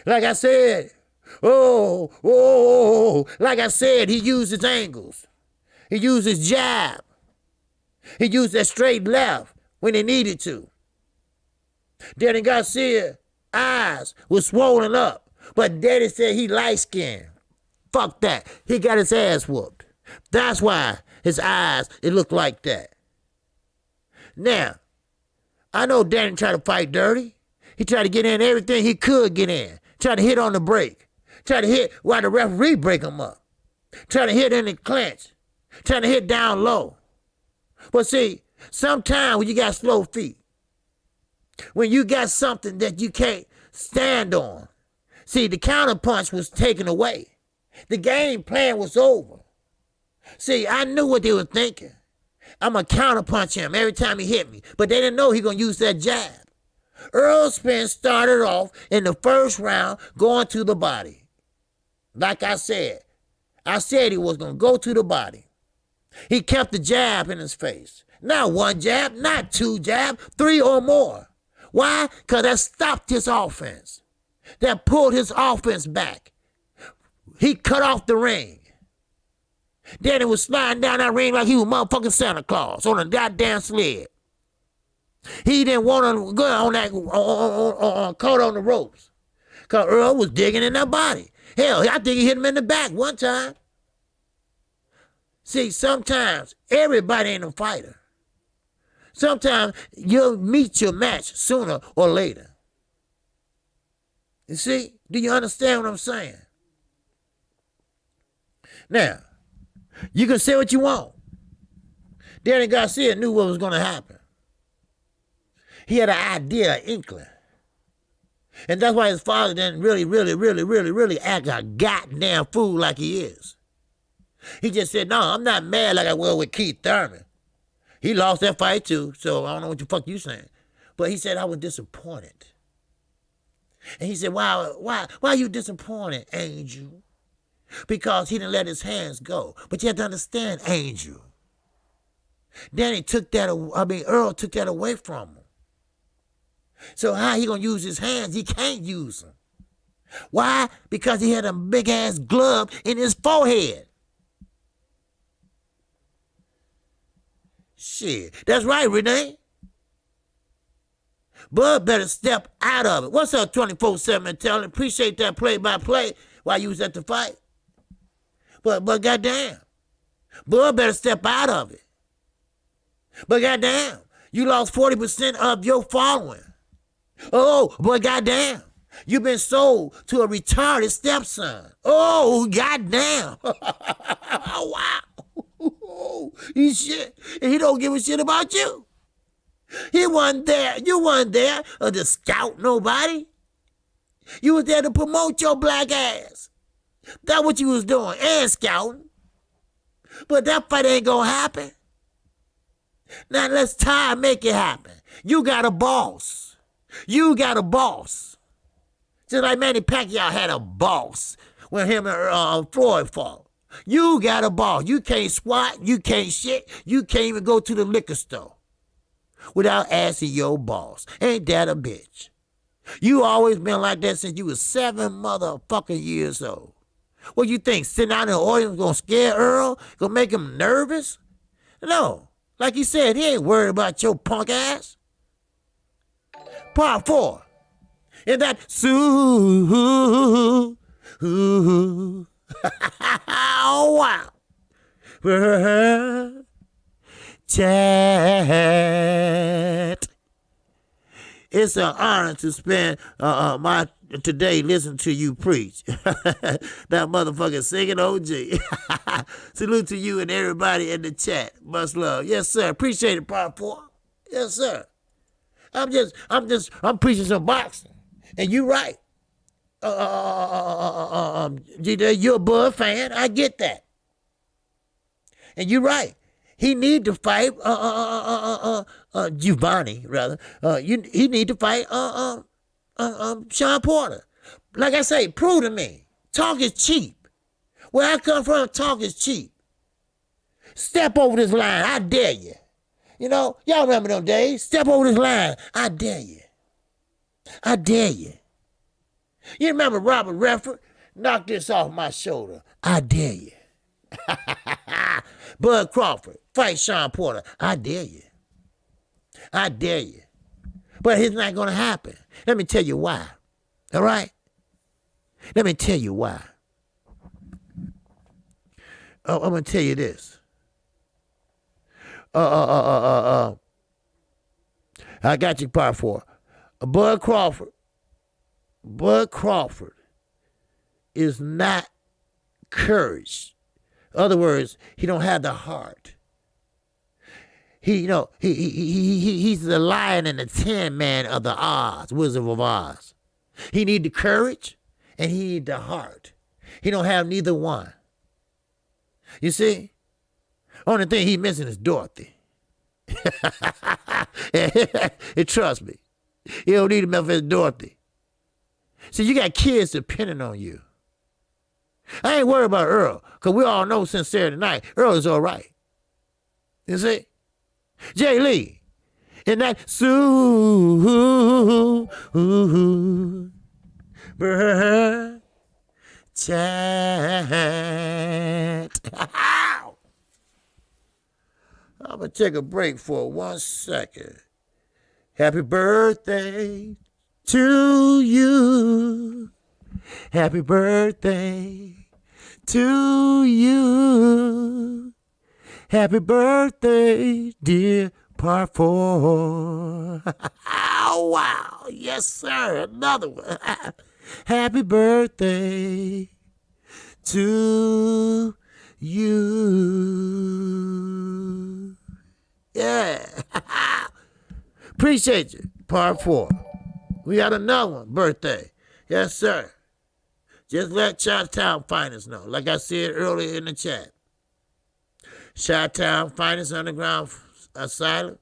Like I said, like I said, he used his angles. He used his jab. He used that straight left when he needed to. Danny Garcia eyes was swollen up, but Daddy said he light-skinned. Fuck that. He got his ass whooped. That's why his eyes, it looked like that. Now, I know Danny tried to fight dirty. He tried to get in everything he could get in. Tried to hit on the break. Tried to hit while the referee break him up. Tried to hit in the clinch. Trying to hit down low. But see, Sometimes when you got slow feet, when you got something that you can't stand on, see, the counterpunch was taken away. The game plan was over. See, I knew what they were thinking. I'm going to counterpunch him every time he hit me. But they didn't know he going to use that jab. Errol Spence started off in the first round going to the body. Like I said he was going to go to the body. He kept the jab in his face. Not one jab, not two jabs, 3 or more. Why? Because that stopped his offense. That pulled his offense back. He cut off the ring. Then he was sliding down that ring like he was motherfucking Santa Claus on a goddamn sled. He didn't want to go on that caught on the ropes. Because Earl was digging in that body. Hell, I think he hit him in the back one time. See, sometimes everybody ain't a fighter. Sometimes you'll meet your match sooner or later. You see? Do you understand what I'm saying? Now, you can say what you want. Danny Garcia knew what was going to happen. He had an idea, an inkling. And that's why his father didn't really act a goddamn fool like he is. He just said, no, I'm not mad like I was with Keith Thurman. He lost that fight too, so I don't know what the fuck you saying. But he said, I was disappointed. And he said, why are you disappointed, Angel? Because he didn't let his hands go. But you have to understand, Angel. Earl took that away from him. So how he gonna use his hands? He can't use them. Why? Because he had a big ass glove in his forehead. Shit, that's right, Renee. Bud better step out of it. What's up, 24/7 talent? Appreciate that play-by-play while you was at the fight. But goddamn, Bud better step out of it. But goddamn, you lost 40% of your following. Oh, but goddamn, you've been sold to a retarded stepson. Oh, goddamn. Wow. He shit. And he don't give a shit about you. He wasn't there. You wasn't there to scout nobody. You was there to promote your black ass. That's what you was doing, and scouting. But that fight ain't gonna happen. Now let's try and make it happen. You got a boss. You got a boss. Just like Manny Pacquiao had a boss when him and Floyd fought. You got a boss. You can't squat. You can't shit. You can't even go to the liquor store without asking your boss. Ain't that a bitch? You always been like that since you was 7 motherfucking years old. What you think, sitting out in the audience gonna scare Earl? Gonna make him nervous? No. Like he said, he ain't worried about your punk ass. Part 4. And that oh wow. Chat. It's an honor to spend my today listening to you preach. That motherfucker singing OG. Salute to you and everybody in the chat. Much love. Yes, sir. Appreciate it, Part 4. Yes, sir. I'm preaching some boxing. And you right. You're a Bud fan. I get that. And you're right. He need to fight Giovanni, rather. He need to fight Sean Porter. Like I say, prove to me. Talk is cheap. Where I come from, talk is cheap. Step over this line. I dare you. You know, y'all remember them days. Step over this line. I dare you. I dare you. You remember Robert Redford? Knock this off my shoulder. I dare you. Bud Crawford, fight Sean Porter. I dare you. I dare you. But it's not going to happen. Let me tell you why. All right? Let me tell you why. I'm going to tell you this. I got you, Part 4. Bud Crawford is not courage. In other words, he don't have the heart. He's the lion and the tin man of the Oz, Wizard of Oz. He need the courage and he need the heart. He don't have neither one. You see? Only thing he missing is Dorothy. And trust me, you don't need him for Dorothy. See, you got kids depending on you. I ain't worried about Errol, because we all know since Saturday night, Errol is all right. You see? Jay Lee, in that bird chat. I'm going to take a break for 1 second. Happy birthday to you. Happy birthday to you. Happy birthday, dear Part 4. Oh, wow. Yes, sir. Another one. Happy birthday to you. Yeah. Appreciate you. Part 4. We got another one. Birthday. Yes, sir. Just let Chi-Town Finest know. Like I said earlier in the chat. Chi-Town Finest Underground Asylum.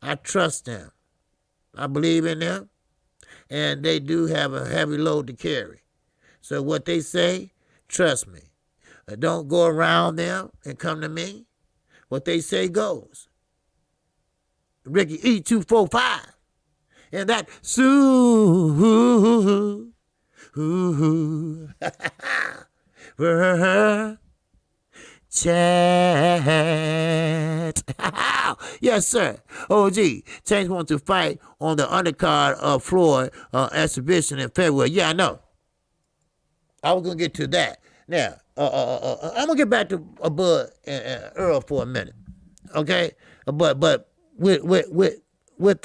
I trust them. I believe in them. And they do have a heavy load to carry. So what they say, trust me. Don't go around them and come to me. What they say goes. Ricky E245. And that chat. Yes, sir. OG, Tanks want to fight on the undercard of Floyd exhibition in February. Yeah, I know. I was going to get to that. Now, I'm going to get back to Bud and Errol for a minute. Okay? But with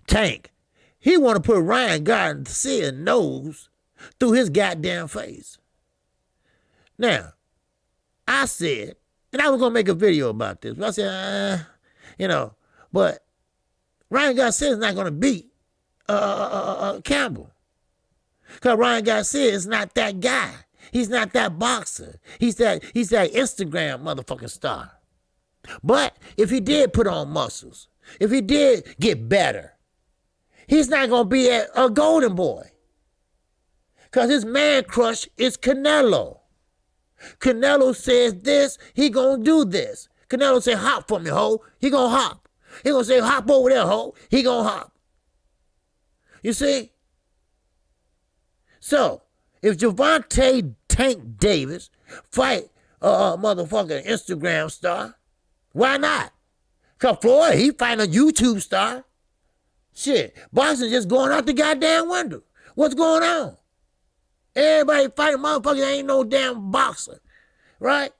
Tank, he want to put Ryan Garcia's nose through his goddamn face. Now, I said, and I was going to make a video about this, but I said, but Ryan Garcia is not going to beat Campbell. Because Ryan Garcia is not that guy. He's not that boxer. He's that Instagram motherfucking star. But if he did put on muscles, if he did get better, he's not going to be a golden boy. Because his man crush is Canelo. Canelo says this, he going to do this. Canelo say, hop for me, ho. He going to hop. He going to say, hop over there, ho. He going to hop. You see? So, if Gervonta Tank Davis fight a motherfucking Instagram star, why not? Because Floyd, he fighting a YouTube star. Shit, boxing just going out the goddamn window. What's going on? Everybody fighting motherfuckers ain't no damn boxer. Right?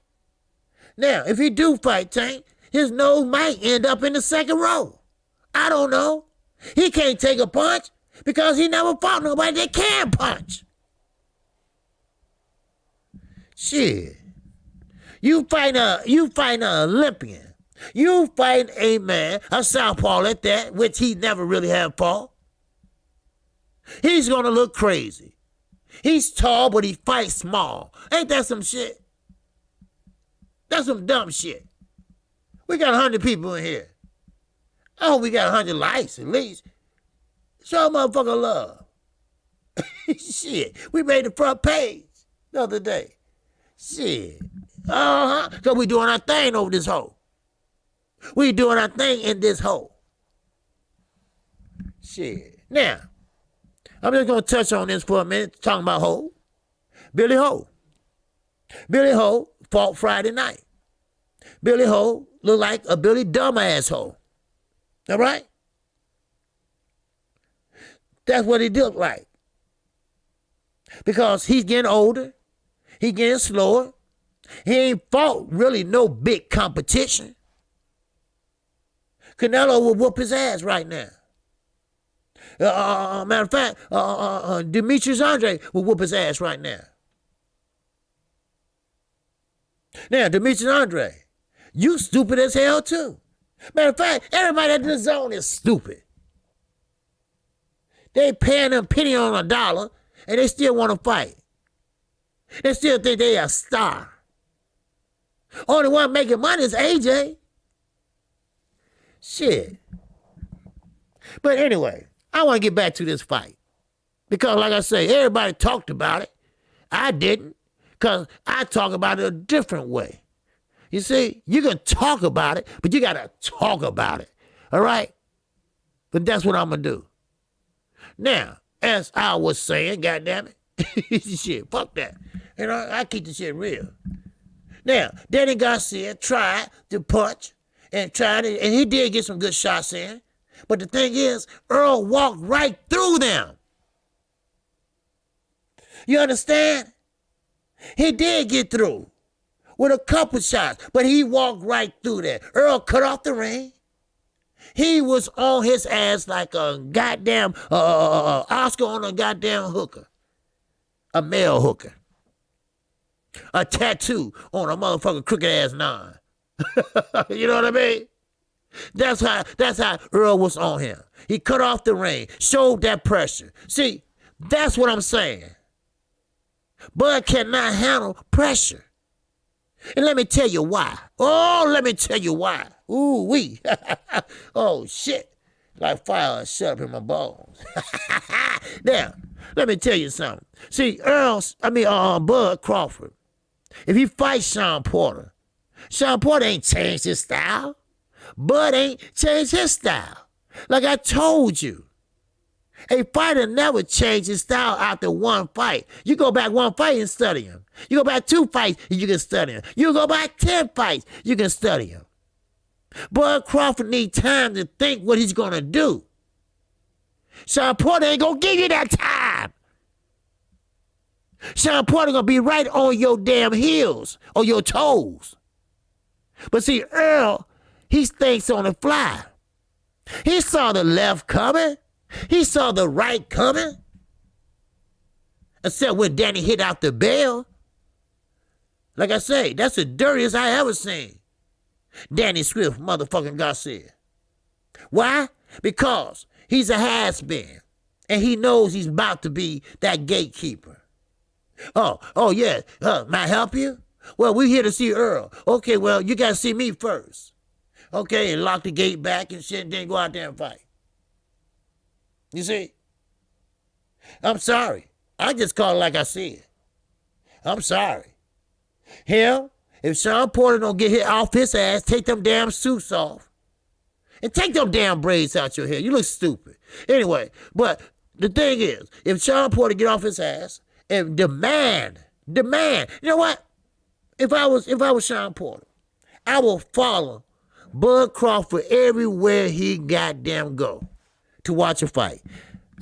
Now, if he do fight Tank, his nose might end up in the second row. I don't know. He can't take a punch because he never fought nobody that can punch. Shit. You fight an Olympian. You fight a man, a southpaw at that, which he never really had fought. He's going to look crazy. He's tall, but he fights small. Ain't that some shit? That's some dumb shit. We got 100 people in here. I hope we got 100 likes at least. Show a motherfucker love. Shit. We made the front page the other day. Shit. Because we doing our thing over this hole. We doing our thing in this hole. Shit. Now, I'm just going to touch on this for a minute, talking about Ho. Billy Ho. Billy Ho fought Friday night. Billy Ho looked like a Billy dumbass hoe. All right? That's what he looked like. Because he's getting older. He getting slower. He ain't fought really no big competition. Canelo will whoop his ass right now. Matter of fact, Demetrius Andre will whoop his ass right now. Now, Demetrius Andre, You stupid as hell too. Matter of fact, everybody at the zone is stupid. They paying them penny on a dollar, and they still want to fight. They still think they a star. Only one making money is AJ. Shit. But anyway, I want to get back to this fight. Because like I say, everybody talked about it. I didn't. Because I talk about it a different way. You see, you can talk about it, but you got to talk about it. All right? But that's what I'm going to do. Now, as I was saying, goddammit, shit, fuck that. You know, I keep the shit real. Now, Danny Garcia tried to punch and he did get some good shots in. But the thing is, Errol walked right through them. You understand? He did get through with a couple shots, but he walked right through there. Errol cut off the ring. He was on his ass like a goddamn Oscar on a goddamn hooker. A male hooker. A tattoo on a motherfucking crooked ass nine. You know what I mean? That's how Errol was on him. He cut off the ring, showed that pressure. See, that's what I'm saying. Bud cannot handle pressure. And let me tell you why. Oh, let me tell you why. Ooh, wee. Oh, shit. Like fire shut up in my bones. Now, let me tell you something. See, Bud Crawford, if he fights Sean Porter ain't changed his style. Bud ain't changed his style. Like I told you. A fighter never changes his style after one fight. You go back one fight and study him. You go back 2 fights and you can study him. You go back 10 fights, you can study him. Bud Crawford needs time to think what he's going to do. Sean Porter ain't going to give you that time. Sean Porter going to be right on your damn heels or your toes. But see, Errol, he thinks on the fly. He saw the left coming. He saw the right coming. Except when Danny hit out the bell. Like I say, that's the dirtiest I ever seen. Danny Swift, motherfucking Garcia. Why? Because he's a has-been. And he knows he's about to be that gatekeeper. Oh yeah. May I help you? Well, we're here to see Errol. Okay, well, you got to see me first. Okay, and lock the gate back and shit and then go out there and fight. You see? I'm sorry. I just call it like I see it. I'm sorry. Hell, if Sean Porter don't get hit off his ass, take them damn suits off. And take them damn braids out your hair. You look stupid. Anyway, but the thing is, if Sean Porter get off his ass and demand, you know what? If I was Sean Porter, I will follow Bud Crawford everywhere he goddamn go to watch a fight.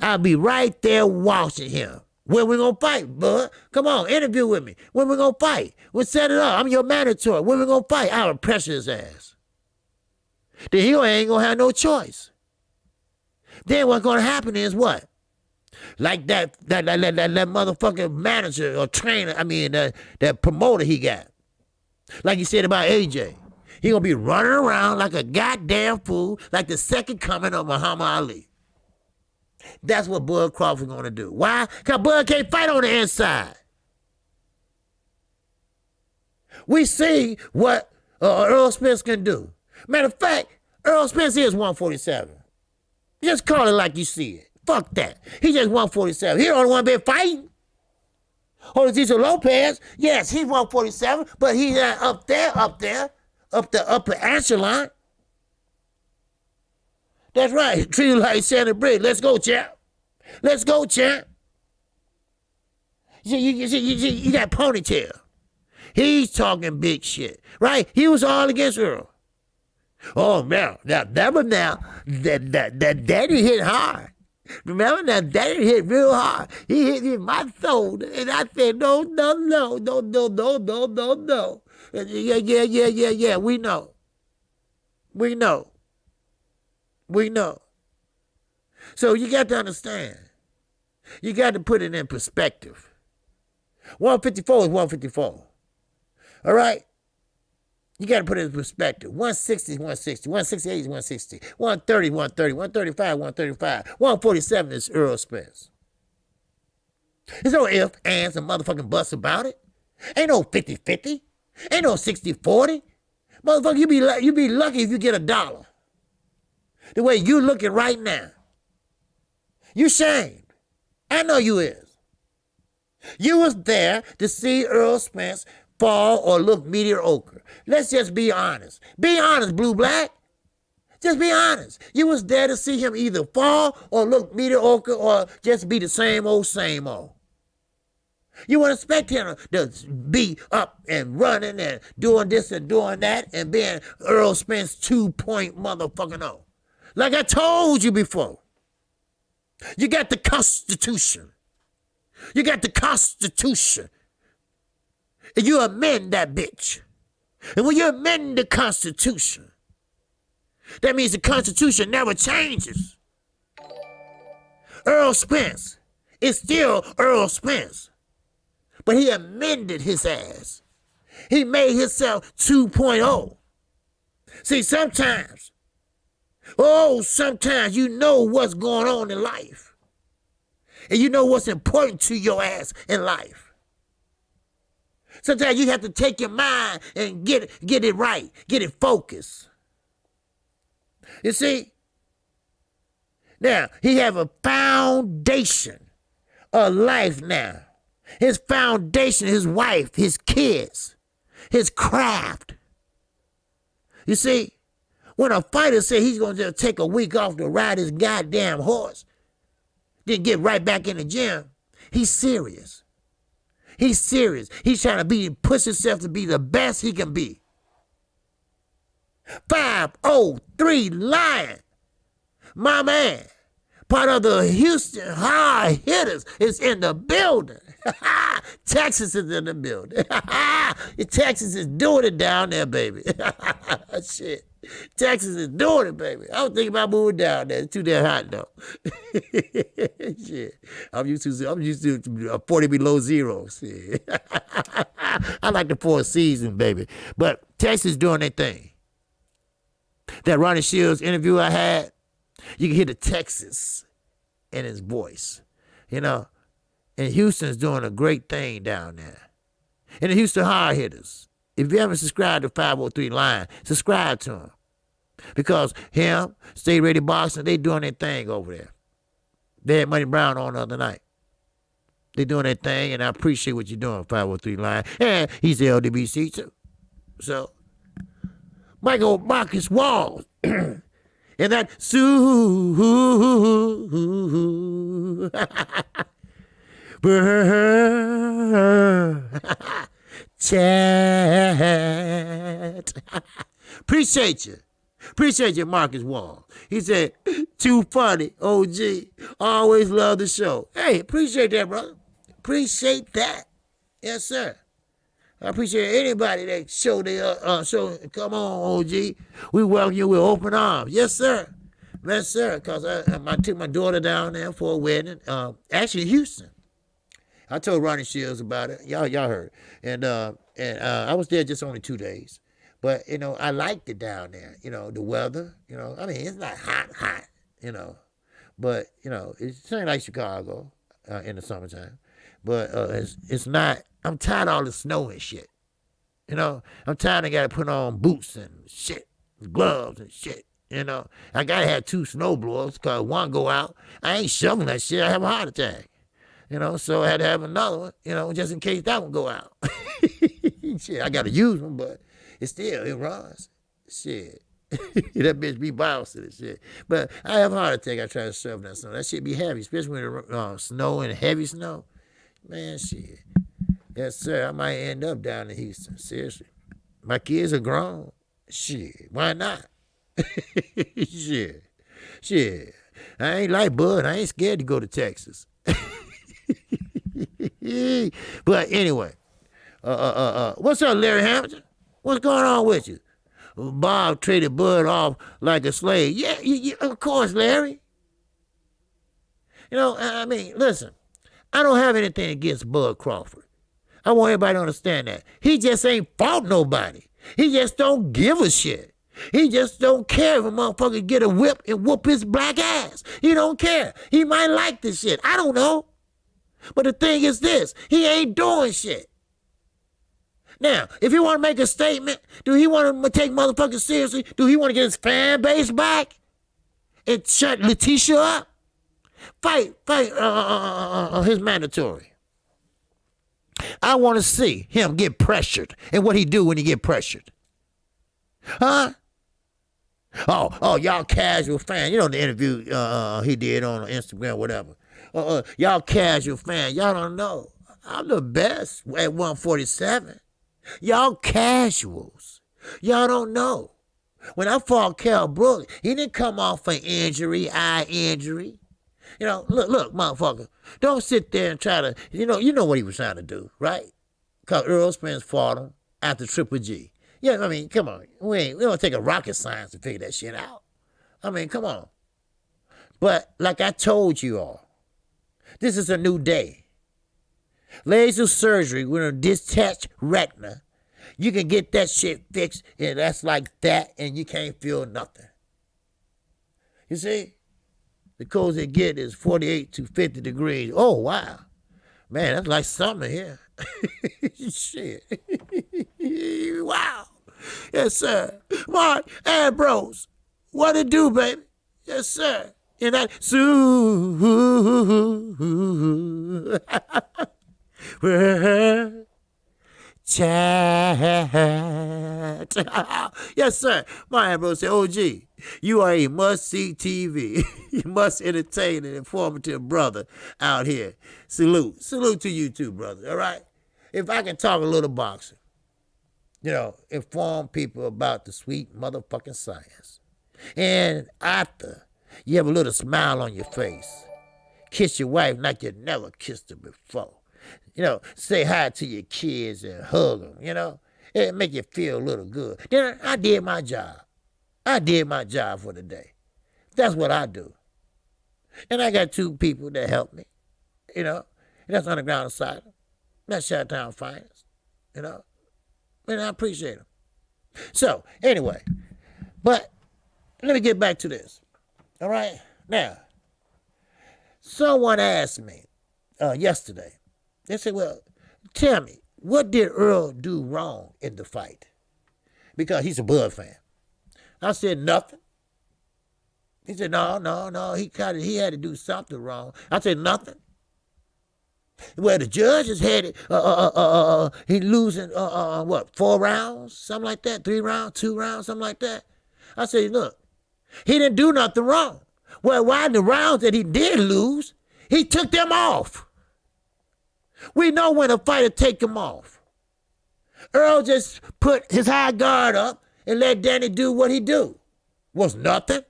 I'll be right there watching him. When we gonna fight, Bud? Come on, interview with me. When we gonna fight? We'll set it up. I'm your manager. When we gonna fight? I'll pressure his ass. Then he ain't gonna have no choice. Then what's gonna happen is what? Like that motherfucking manager or trainer, that promoter he got. Like he said about AJ. He gonna be running around like a goddamn fool, like the second coming of Muhammad Ali. That's what Bud Crawford gonna do. Why? Because Bud can't fight on the inside. We see what Errol Spence can do. Matter of fact, Errol Spence is 147. Just call it like you see it. Fuck that. He just 147. He the only one been fighting. Jose Lopez, yes, he's 147, but he's up there, up the upper echelon. That's right. Treat you like Santa Bridge. Let's go, champ. Let's go, champ. You got ponytail. He's talking big shit, right? He was all against Errol. Oh, man. That Daddy hit hard. Remember that Daddy hit real hard. He hit me in my throat, and I said, no. Yeah. We know. So you got to understand. You got to put it in perspective. 154 is 154. All right? You got to put it in perspective. 160 is 160. 168 is 160. 130, 130. 135, 135. 147 is Errol Spence. There's no ifs, ands, and motherfucking buts about it. Ain't no 50-50. Ain't no 60-40. Motherfucker, you be lucky if you get $1. The way you looking right now. You shamed. I know you is. You was there to see Errol Spence fall or look mediocre. Let's just be honest. Be honest, Blue Black. Just be honest. You was there to see him either fall or look mediocre or just be the same old, same old. You wouldn't expect him to be up and running and doing this and doing that and being Errol Spence 2-point motherfucking O. Like I told you before. You got the Constitution. You got the Constitution. And you amend that bitch. And when you amend the Constitution, that means the Constitution never changes. Errol Spence is still Errol Spence. But he amended his ass. He made himself 2.0. See, sometimes you know what's going on in life. And you know what's important to your ass in life. Sometimes you have to take your mind and get it right, get it focused. You see? Now, he have a foundation of life now. His foundation, his wife, his kids, his craft. You see, when a fighter says he's going to take a week off to ride his goddamn horse, then get right back in the gym, he's serious. He's serious. He's trying to push himself to be the best he can be. 503 Lion, my man, part of the Houston Hard Hitters, is in the building. Texas is in the building. Texas is doing it down there, baby. Shit. Texas is doing it, baby. I was thinking about moving down there. It's too damn hot, though. Shit. I'm used to 40 below zero. Shit. I like the 4 seasons, baby. But Texas doing their thing. That Ronnie Shields interview I had, you can hear the Texas in his voice, you know. And Houston's doing a great thing down there. And the Houston Hard Hitters, if you haven't subscribed to 503 Lion, subscribe to him. Because him, State Radio Boxing, they doing their thing over there. They had Money Brown on the other night. They doing their thing, and I appreciate what you're doing, 503 Lion. And he's the LDBC too. So, Marcus Walls. And that chat. Appreciate you, Marcus Wall. He said, too funny, OG. Always love the show. Hey, appreciate that, brother. Appreciate that. Yes, sir. I appreciate anybody that show. Come on, OG. We welcome you with open arms. Yes, sir. Yes, sir. Because I took my daughter down there for a wedding. Actually, Houston. I told Ronnie Shields about it. Y'all heard. And I was there just only 2 days. But, you know, I liked it down there. You know, the weather, you know. I mean, it's not hot, you know. But, you know, it's not like Chicago in the summertime. But it's not. I'm tired of all the snow and shit. You know, I'm tired of got to put on boots and shit, gloves and shit. You know, I got to have 2 snowblowers because one go out. I ain't shoveling that shit. I have a heart attack. You know, so I had to have another one, you know, just in case that one go out. Shit, I got to use them, but it runs. Shit. That bitch be bouncing and shit. But I have a heart attack. I try to shovel that snow. That shit be heavy, especially when it's snow and heavy snow. Man, shit. Yes, sir. I might end up down in Houston. Seriously. My kids are grown. Shit. Why not? Shit. I ain't like Bud. I ain't scared to go to Texas. But anyway. What's up, Larry Hamilton? What's going on with you? Bob traded Bud off like a slave. Yeah, of course, Larry. You know, I mean, listen. I don't have anything against Bud Crawford. I want everybody to understand that. He just ain't fought nobody. He just don't give a shit. He just don't care if a motherfucker get a whip and whoop his black ass. He don't care. He might like this shit. I don't know. But the thing is this, he ain't doing shit. Now, if he want to make a statement, do he want to take motherfuckers seriously? Do he want to get his fan base back and shut Letitia up? Fight his mandatory. I want to see him get pressured and what he do when he get pressured. Huh? Oh, y'all casual fan. You know the interview he did on Instagram, whatever. Y'all casual fan. Y'all don't know. I'm the best at 147. Y'all casuals. Y'all don't know. When I fought Kell Brooks, he didn't come off an injury, eye injury. You know, look, motherfucker. Don't sit there and try to, you know what he was trying to do, right? Because Errol Spence fought him after Triple G. Yeah, I mean, come on. We don't take a rocket science to figure that shit out. I mean, come on. But like I told you all, this is a new day. Laser surgery with a detached retina. You can get that shit fixed, and that's like that, and you can't feel nothing. You see? The cold they get is 48 to 50 degrees. Oh, wow. Man, that's like summer here. Shit. Wow. Yes, sir. Mark Ambrose. What it do, baby? Yes, sir. And that chat. Yes, sir. My Ambrose said, OG, you are a must-see TV. You must entertain an informative brother out here. Salute. Salute to you too, brother. All right? If I can talk a little boxing, you know, inform people about the sweet motherfucking science. And after, you have a little smile on your face. Kiss your wife like you never kissed her before. You know, say hi to your kids and hug them, you know. It make you feel a little good. Then I did my job. I did my job for the day. That's what I do. And I got two people that help me, you know. And that's Underground Asylum. That's Chi-Town Finest, you know. And I appreciate them. So, anyway, but let me get back to this. All right? Now, someone asked me yesterday, they said, well, tell me, what did Errol do wrong in the fight? Because he's a Bud fan. I said, nothing. He said, no, he had to do something wrong. I said, nothing. Well, the judges had it, he losing, 4 rounds, something like that, 3 rounds, 2 rounds, something like that. I said, look, he didn't do nothing wrong. Well, why the rounds that he did lose, he took them off. We know when a fighter take them off. Earl just put his high guard up and let Danny do what he do. Was nothing,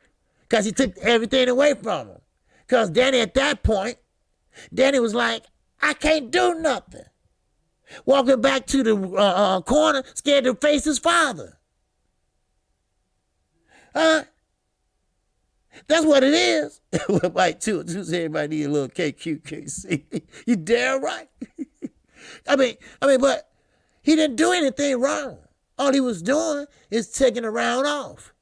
because he took everything away from him. Because Danny at that point, Danny was like, I can't do nothing. Walking back to the corner, scared to face his father. That's what it is. Like, too, everybody need a little KQKC. You damn right. I mean, but he didn't do anything wrong. All he was doing is taking a round off.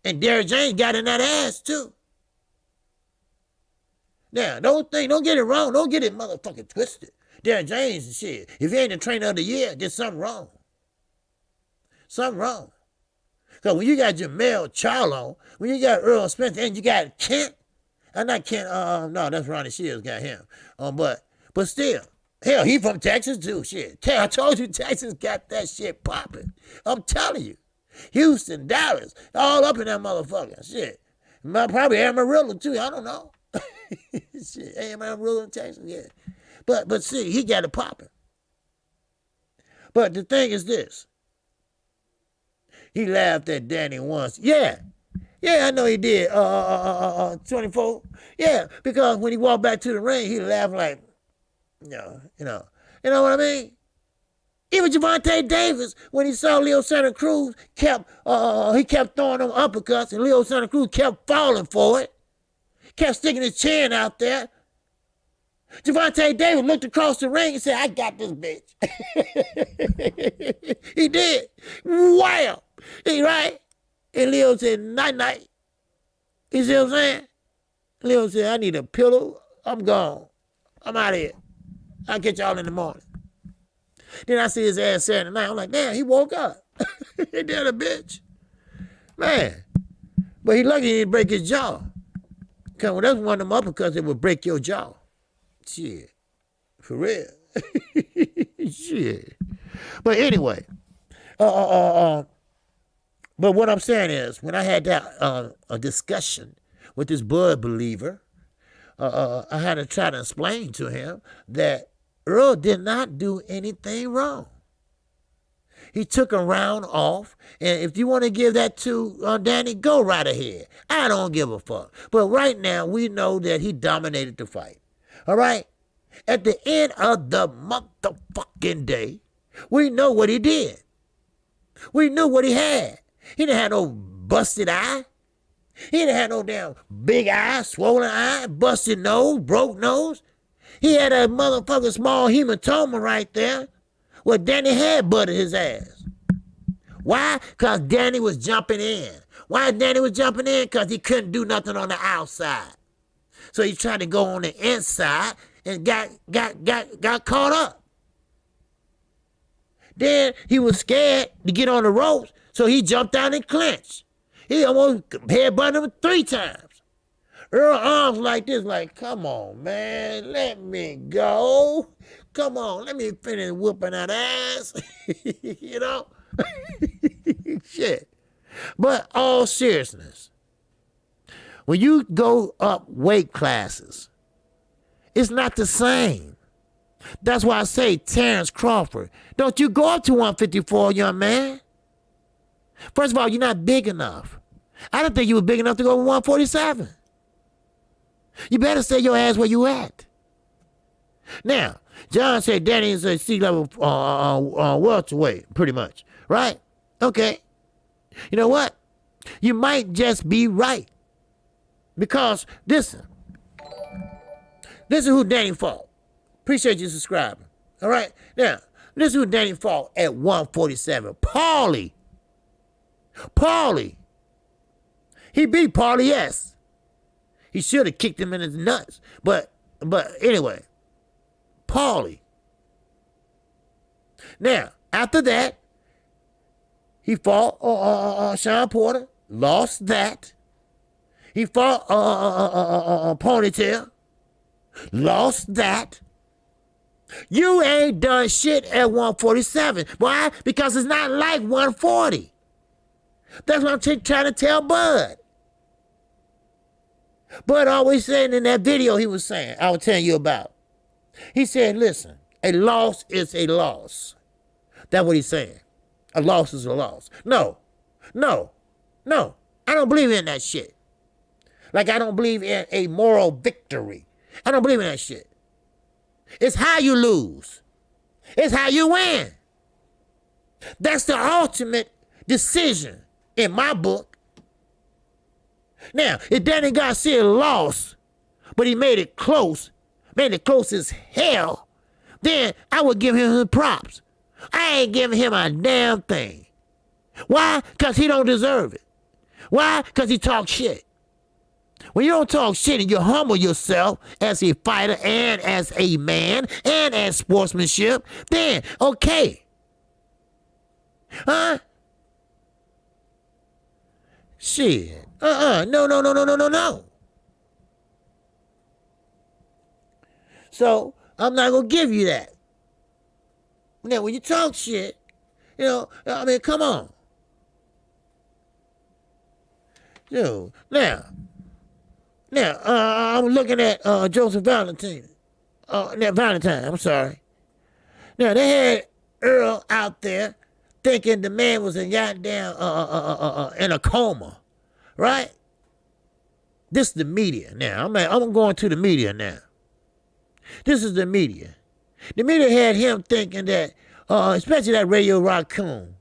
And Derrick James got in that ass, too. Now, don't get it wrong. Don't get it motherfucking twisted. Derrick James and shit. If he ain't the trainer of the year, there's something wrong. Something wrong. Because when you got Jamel Charlo, when you got Earl Spence, and you got Kent, not Kent, no, that's Ronnie Shields got him. But still, hell, he from Texas too, shit. I told you Texas got that shit popping. I'm telling you. Houston, Dallas, all up in that motherfucker, shit. Probably Amarillo too, I don't know. Shit, Amarillo in Texas, yeah. But see, he got it popping. But the thing is this. He laughed at Danny once. Yeah, I know he did. 24. Yeah, because when he walked back to the ring, he laughed like, you know what I mean? Even Gervonta Davis, when he saw Leo Santa Cruz, kept throwing them uppercuts, and Leo Santa Cruz kept falling for it. Kept sticking his chin out there. Gervonta Davis looked across the ring and said, I got this bitch. He did. Wham! He right? And Leo said, night-night. You see what I'm saying? Leo said, I need a pillow. I'm gone. I'm out of here. I'll catch y'all in the morning. Then I see his ass Saturday night. I'm like, damn, he woke up. He did a bitch. Man. But he lucky he didn't break his jaw. Because well, that's one of them uppercuts that would break your jaw. Shit. For real. Shit. But anyway. But what I'm saying is, when I had that a discussion with this Bud believer, I had to try to explain to him that Errol did not do anything wrong. He took a round off, and if you want to give that to Danny, go right ahead. I don't give a fuck. But right now, we know that he dominated the fight. All right? At the end of the motherfucking day, we know what he did. We knew what he had. He didn't have no busted eye. He didn't have no damn big eye, swollen eye, busted nose, broke nose. He had a motherfucking small hematoma right there where Danny had butted his ass. Why? Because Danny was jumping in. Why Danny was jumping in? Because he couldn't do nothing on the outside. So he tried to go on the inside and got caught up. Then he was scared to get on the ropes, so he jumped down and clinched. He almost headbutted him 3 times. Errol arms like this, like, come on, man, let me go. Come on, let me finish whooping that ass. You know? Shit. But all seriousness, when you go up weight classes, it's not the same. That's why I say Terrence Crawford. Don't you go up to 154, young man. First of all, you're not big enough. I didn't think you were big enough to go to 147. You better stay your ass where you at. Now, John said Danny is a C-level welterweight, pretty much, right? Okay. You know what? You might just be right. Because, listen, this is who Danny fought. Appreciate you subscribing. All right? Now, this is who Danny fought at 147. Paulie. He beat Paulie, yes. He should have kicked him in his nuts. But anyway, Paulie. Now, after that, he fought Sean Porter, lost that. He fought Ponytail, lost that. You ain't done shit at 147. Why? Because it's not like 140. That's what I'm trying to tell Bud. Bud always saying in that video he was saying, I was telling you about. He said, listen, a loss is a loss. That's what he's saying. A loss is a loss. No. I don't believe in that shit. Like I don't believe in a moral victory. I don't believe in that shit. It's how you lose. It's how you win. That's the ultimate decision in my book. Now, if Danny Garcia lost, but he made it close as hell, then I would give him his props. I ain't giving him a damn thing. Why? Because he don't deserve it. Why? Because he talks shit. When you don't talk shit and you humble yourself as a fighter and as a man and as sportsmanship, then okay. Huh? Shit. No. So, I'm not going to give you that. Now, when you talk shit, you know, I mean, come on. Dude, now, I'm looking at Joseph Valentine. Valentine, I'm sorry. Now, they had Errol out there thinking the man was in goddamn in a coma, right? This is the media now. I'm going to the media now. This is the media. The media had him thinking that, especially that Radio Raccoon,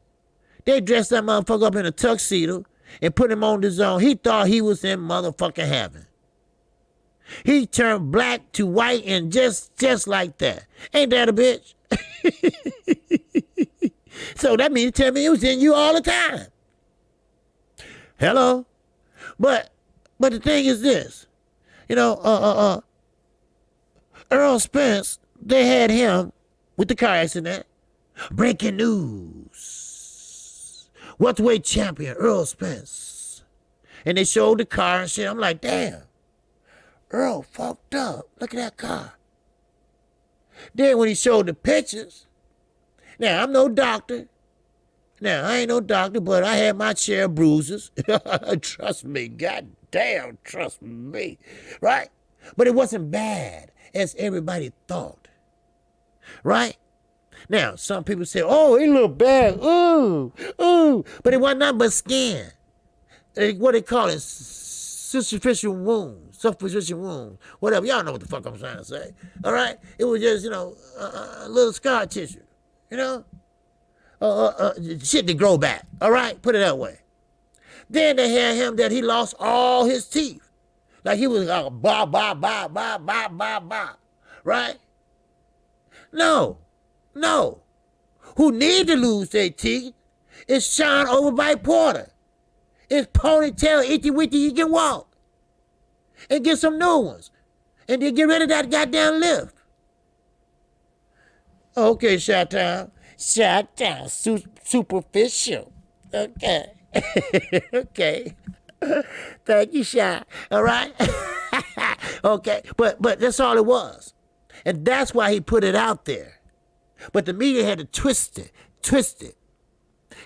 they dressed that motherfucker up in a tuxedo and put him on the zone. He thought he was in motherfucking heaven. He turned black to white and just like that. Ain't that a bitch? So that means tell me it was in you all the time. Hello? But the thing is this. You know, Errol Spence, they had him with the car accident. Breaking news. Welterweight champion, Errol Spence. And they showed the car and shit. I'm like, damn. Errol fucked up. Look at that car. Then when he showed the pictures, now I'm no doctor. Now I ain't no doctor, but I had my share of bruises. Trust me, goddamn, trust me, right? But it wasn't bad as everybody thought, right? Now some people say, "Oh, it looked bad, ooh, but it wasn't nothing but skin. What they call it, superficial wounds. Superficial wound, whatever. Y'all know what the fuck I'm trying to say. All right? It was just, you know, a little scar tissue, you know? Shit to grow back, all right? Put it that way. Then they had him that he lost all his teeth. Like he was like, right? No. Who need to lose their teeth is Sean Overbite Porter. It's ponytail, itty witty, he can walk. And get some new ones. And then get rid of that goddamn lift. Okay, Shot Town. Shot Town. Superficial. Okay. Okay. Thank you, Shot. All right? Okay. But that's all it was. And that's why he put it out there. But the media had to twist it.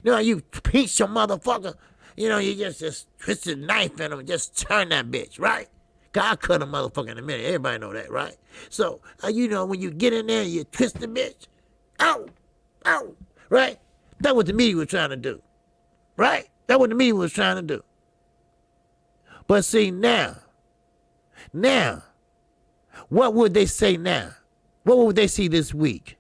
You know, you piece your motherfucker. You know, you just twist a knife in him and just turn that bitch, right? God cut a motherfucker in a minute. Everybody know that, right? So, you know, when you get in there and you twist the bitch, ow, right? That's what the media was trying to do, right? That's what the media was trying to do. But see, now, what would they say now? What would they see this week?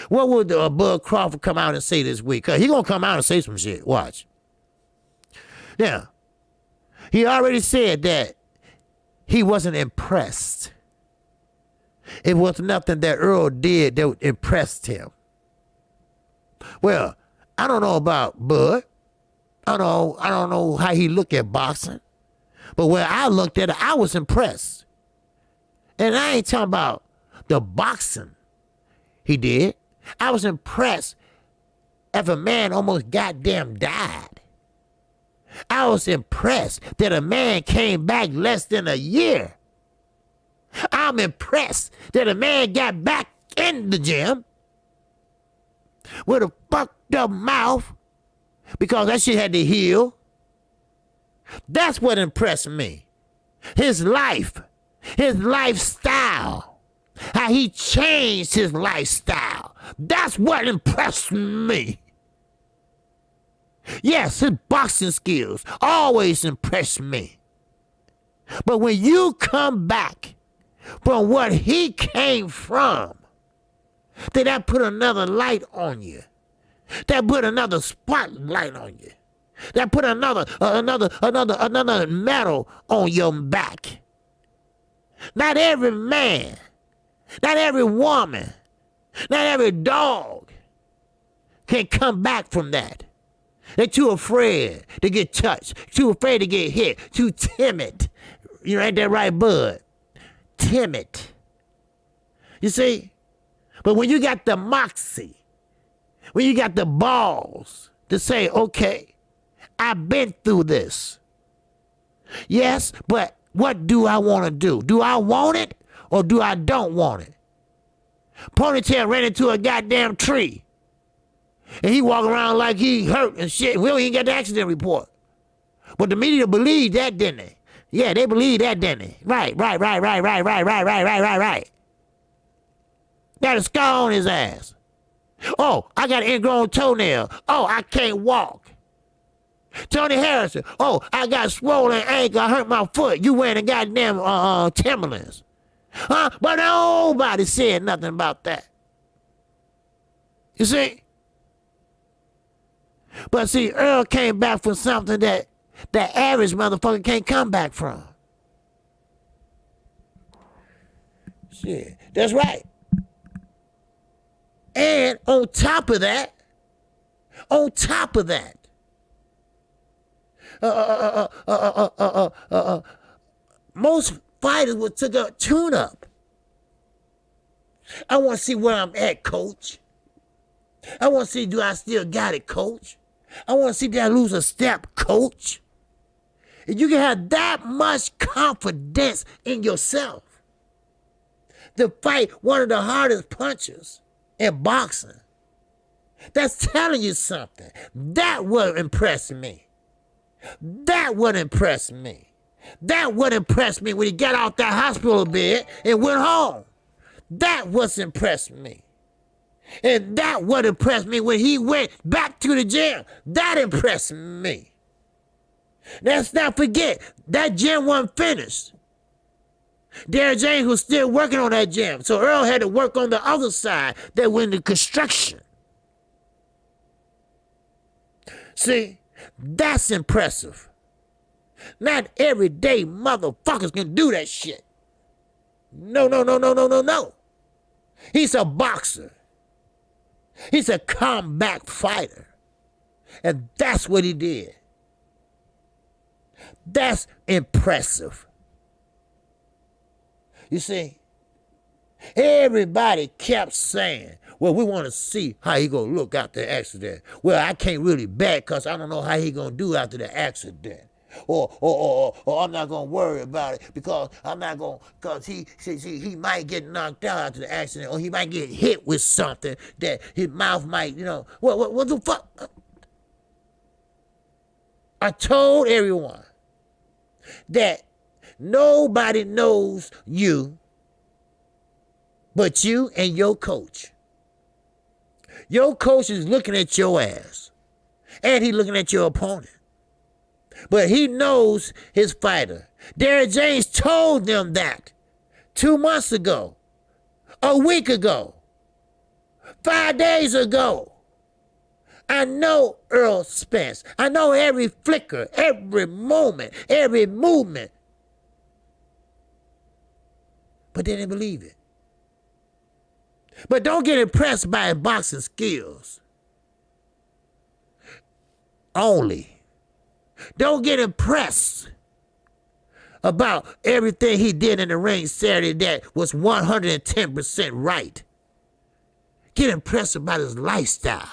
What would Bud Crawford come out and say this week? Because he going to come out and say some shit. Watch. Now, he already said that he wasn't impressed. It was nothing that Errol did that impressed him. Well, I don't know about Bud. I don't know how he looked at boxing. But when I looked at it, I was impressed. And I ain't talking about the boxing he did. I was impressed if a man almost goddamn died. I was impressed that a man came back less than a year. I'm impressed that a man got back in the gym with a fucked up mouth because that shit had to heal. That's what impressed me. His life, his lifestyle, how he changed his lifestyle. That's what impressed me. Yes, his boxing skills always impressed me. But when you come back from what he came from, then that put another light on you. That put another spotlight on you. That put another medal on your back. Not every man, not every woman, not every dog can come back from that. They're too afraid to get touched, too afraid to get hit, too timid. You ain't that right, Bud? Timid. You see? But when you got the moxie, when you got the balls to say, okay, I've been through this. Yes, but what do I want to do? Do I want it or do I don't want it? Ponytail ran into a goddamn tree. And he walk around like he hurt and shit. We don't even get the accident report. But the media believed that, didn't they? Yeah, they believed that, didn't they? Right. Got a scar on his ass. Oh, I got an ingrown toenail. Oh, I can't walk. Tony Harrison. Oh, I got swollen ankle. I hurt my foot. You wearing a goddamn Timberlands. Huh? But nobody said nothing about that. You see? But see, Earl came back from something that the average motherfucker can't come back from. Shit, that's right. And on top of that, On top of that, most fighters would took a tune-up. I want to see where I'm at, coach. I want to see, do I still got it, coach? I want to see, did I lose a step, coach? And you can have that much confidence in yourself to fight one of the hardest punchers in boxing. That's telling you something. That would impress me. That would impress me. That would impress me when he got out that hospital bed and went home. That was impressed me. And that would impress me when he went back to the gym. That impressed me. Let's not forget, that gym wasn't finished. Derrick James was still working on that gym. So Errol had to work on the other side that went into construction. See, that's impressive. Not everyday motherfuckers can do that shit. No. He's a boxer. He's a combat fighter. And that's what he did. That's impressive. You see, everybody kept saying, well, we want to see how he going to look after the accident. Well, I can't really bet because I don't know how he going to do after the accident. Or I'm not going to worry about it because I'm not going to, because he might get knocked out after the accident, or he might get hit with something that his mouth might, what the fuck? I told everyone that nobody knows you but you and your coach. Your coach is looking at your ass, and he's looking at your opponent. But he knows his fighter. Derrick James told them that 2 months ago, a week ago, 5 days ago. I know Errol Spence. I know every flicker, every moment, every movement. But they didn't believe it. But don't get impressed by his boxing skills only. Don't get impressed about everything he did in the ring Saturday that was 110% right. Get impressed about his lifestyle.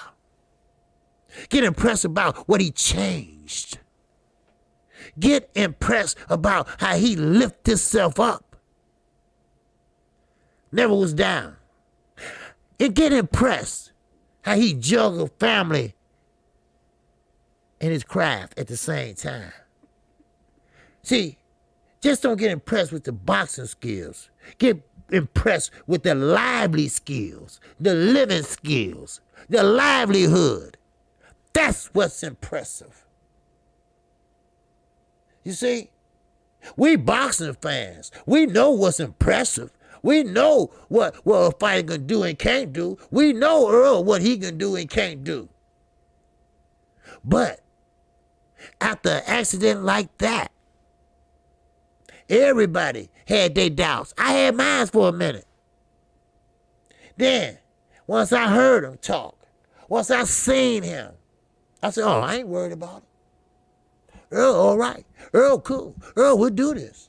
Get impressed about what he changed. Get impressed about how he lifted himself up. Never was down. And get impressed how he juggled family and his craft at the same time. See, just don't get impressed with the boxing skills. Get impressed with the lively skills, the living skills, the livelihood. That's what's impressive. You see, we boxing fans, we know what's impressive. We know what a fighter can do and can't do. We know Errol what he can do and can't do. But after an accident like that, everybody had their doubts. I had mine for a minute. Then, once I heard him talk, once I seen him, I said, oh, I ain't worried about it. Errol, all right. Errol, cool. Errol, we'll do this.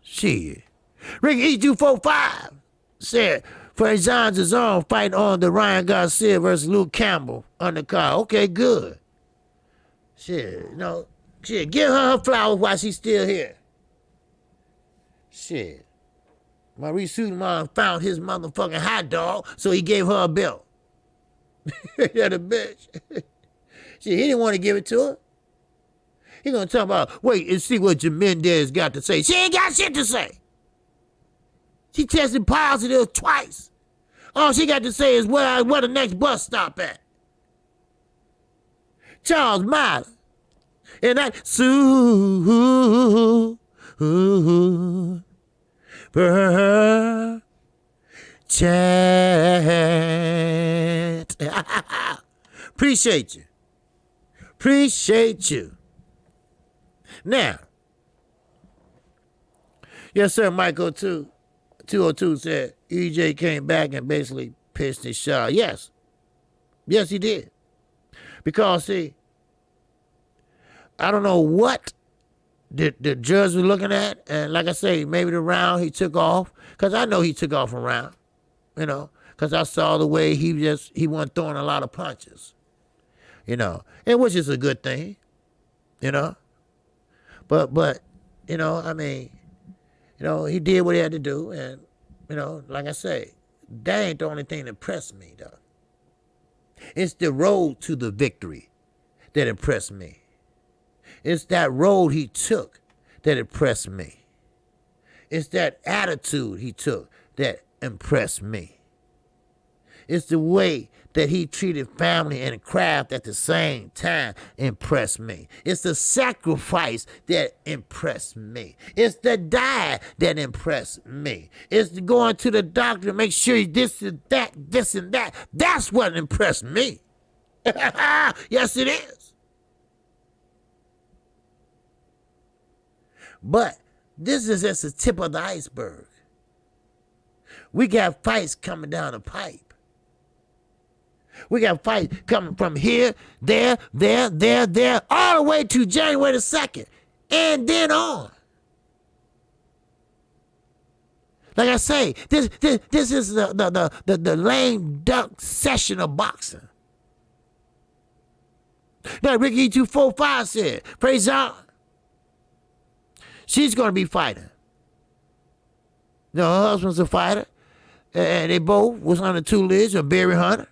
Shit. Ricky E245 said, for John Zazon fighting on the Ryan Garcia versus Luke Campbell undercard. Okay, good. Shit, give her flowers while she's still here. Shit. Maurice Suleiman found his motherfucking hot dog, so he gave her a belt. Yeah, the bitch. Shit, he didn't want to give it to her. He gonna talk about, wait and see what Jimenez got to say. She ain't got shit to say. She tested positive twice. All she got to say is where the next bus stop at. Charles Miley. And that Sue per chat. Appreciate you. Appreciate you. Now, yes, sir, Michael 202 said EJ came back and basically Pissed his shot. Yes. Yes, he did. Because, see, I don't know what the judge was looking at. And like I say, maybe the round he took off. Because I know he took off a round. You know. Because I saw the way he wasn't throwing a lot of punches. You know. And which is a good thing. You know. But, you know, I mean, you know, he did what he had to do. And, you know, like I say, that ain't the only thing that impressed me, though. It's the road to the victory that impressed me. It's that road he took that impressed me. It's that attitude he took that impressed me. It's the way that he treated family and craft at the same time impressed me. It's the sacrifice that impressed me. It's the diet that impressed me. It's the going to the doctor to make sure this and that, this and that. That's what impressed me. Yes, it is. But this is just the tip of the iceberg. We got fights coming down the pipe. We got fights coming from here, there, all the way to January the 2nd, and then on. Like I say, this is the lame duck session of boxing. Now, Ricky 245 said, praise God, she's going to be fighting. No, her husband's a fighter, and they both was on the two lids of Barry Hunter.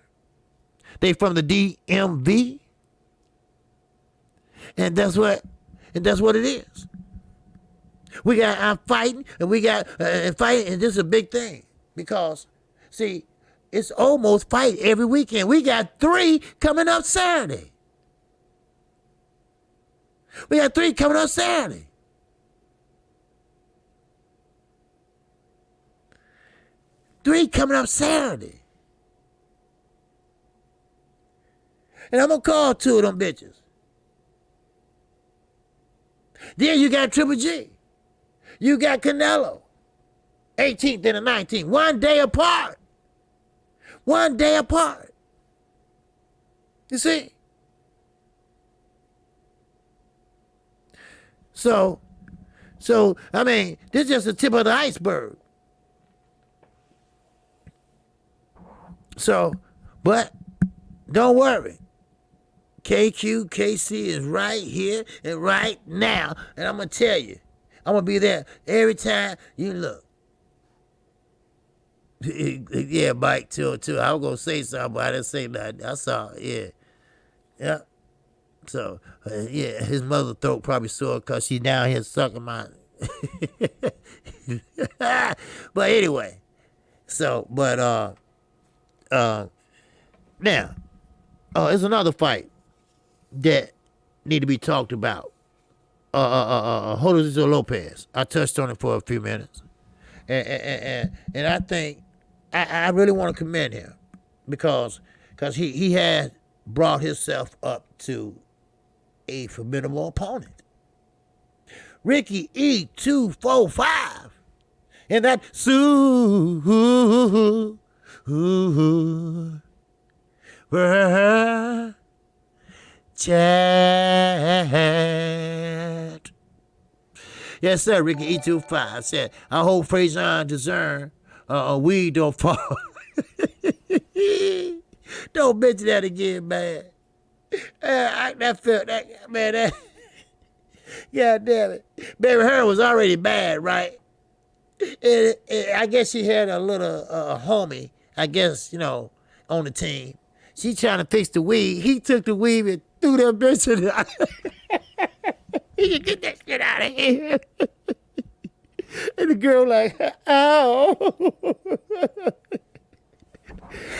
They from the DMV, and that's what it is. We got I'm fighting, and we got fighting, and this is a big thing because, see, it's almost fight every weekend. We got 3 coming up Saturday. We got 3 coming up Saturday. Three coming up Saturday. And I'm going to call 2 of them bitches. Then you got Triple G. You got Canelo. 18th and the 19th. 1 day apart. 1 day apart. You see? So, I mean, this is just the tip of the iceberg. So, but don't worry. KQKC is right here and right now. And I'm going to tell you, I'm going to be there every time you look. Yeah, Mike, too. I was going to say something, but I didn't say nothing. I saw it, yeah. So, yeah, his mother throat probably sore because she's down here sucking my... But anyway, so, but, now, there's another fight that need to be talked about. Jose Lopez. I touched on it for a few minutes. And I think, I really want to commend him because he had brought himself up to a formidable opponent. Ricky E245. And that chat. Yes, sir, Ricky E25 said, I hope Faison discern we don't fall. Don't mention that again, man. That felt that, man, that, God damn it. Baby Her was already bad, right? And I guess she had a little homie, I guess, you know, on the team. She trying to fix the weave. He took the weave and threw that bitch in the... He can get that shit out of here. And the girl like, ow.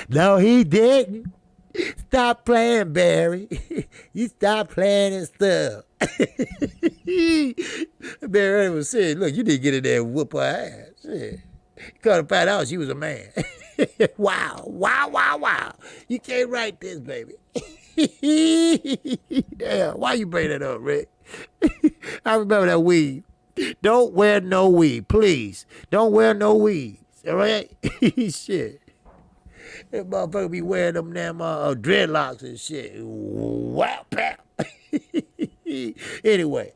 No, he didn't. Stop playing, Barry. You stop playing and stuff. Barry was saying, look, you didn't get in there and whoop her ass. Shit. Couldn't find out she was a man. Wow. You can't write this, baby. Damn, why you bring that up, Rick? I remember that weave. Don't wear no weave, please. Don't wear no weaves, all right? Shit. That motherfucker be wearing them damn dreadlocks and shit. Wow, pow. Anyway,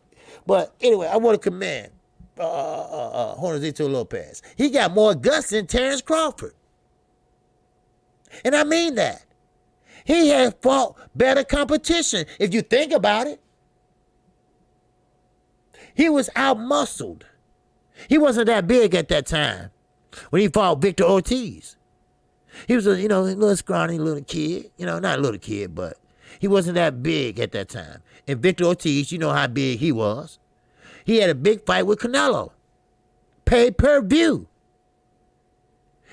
I want to commend Juancito Lopez. He got more guts than Terrence Crawford. And I mean that. He has fought better competition, if you think about it. He was out-muscled. He wasn't that big at that time when he fought Victor Ortiz. He was a little scrawny little kid. Not a little kid, but he wasn't that big at that time. And Victor Ortiz, you know how big he was. He had a big fight with Canelo. Pay-per-view.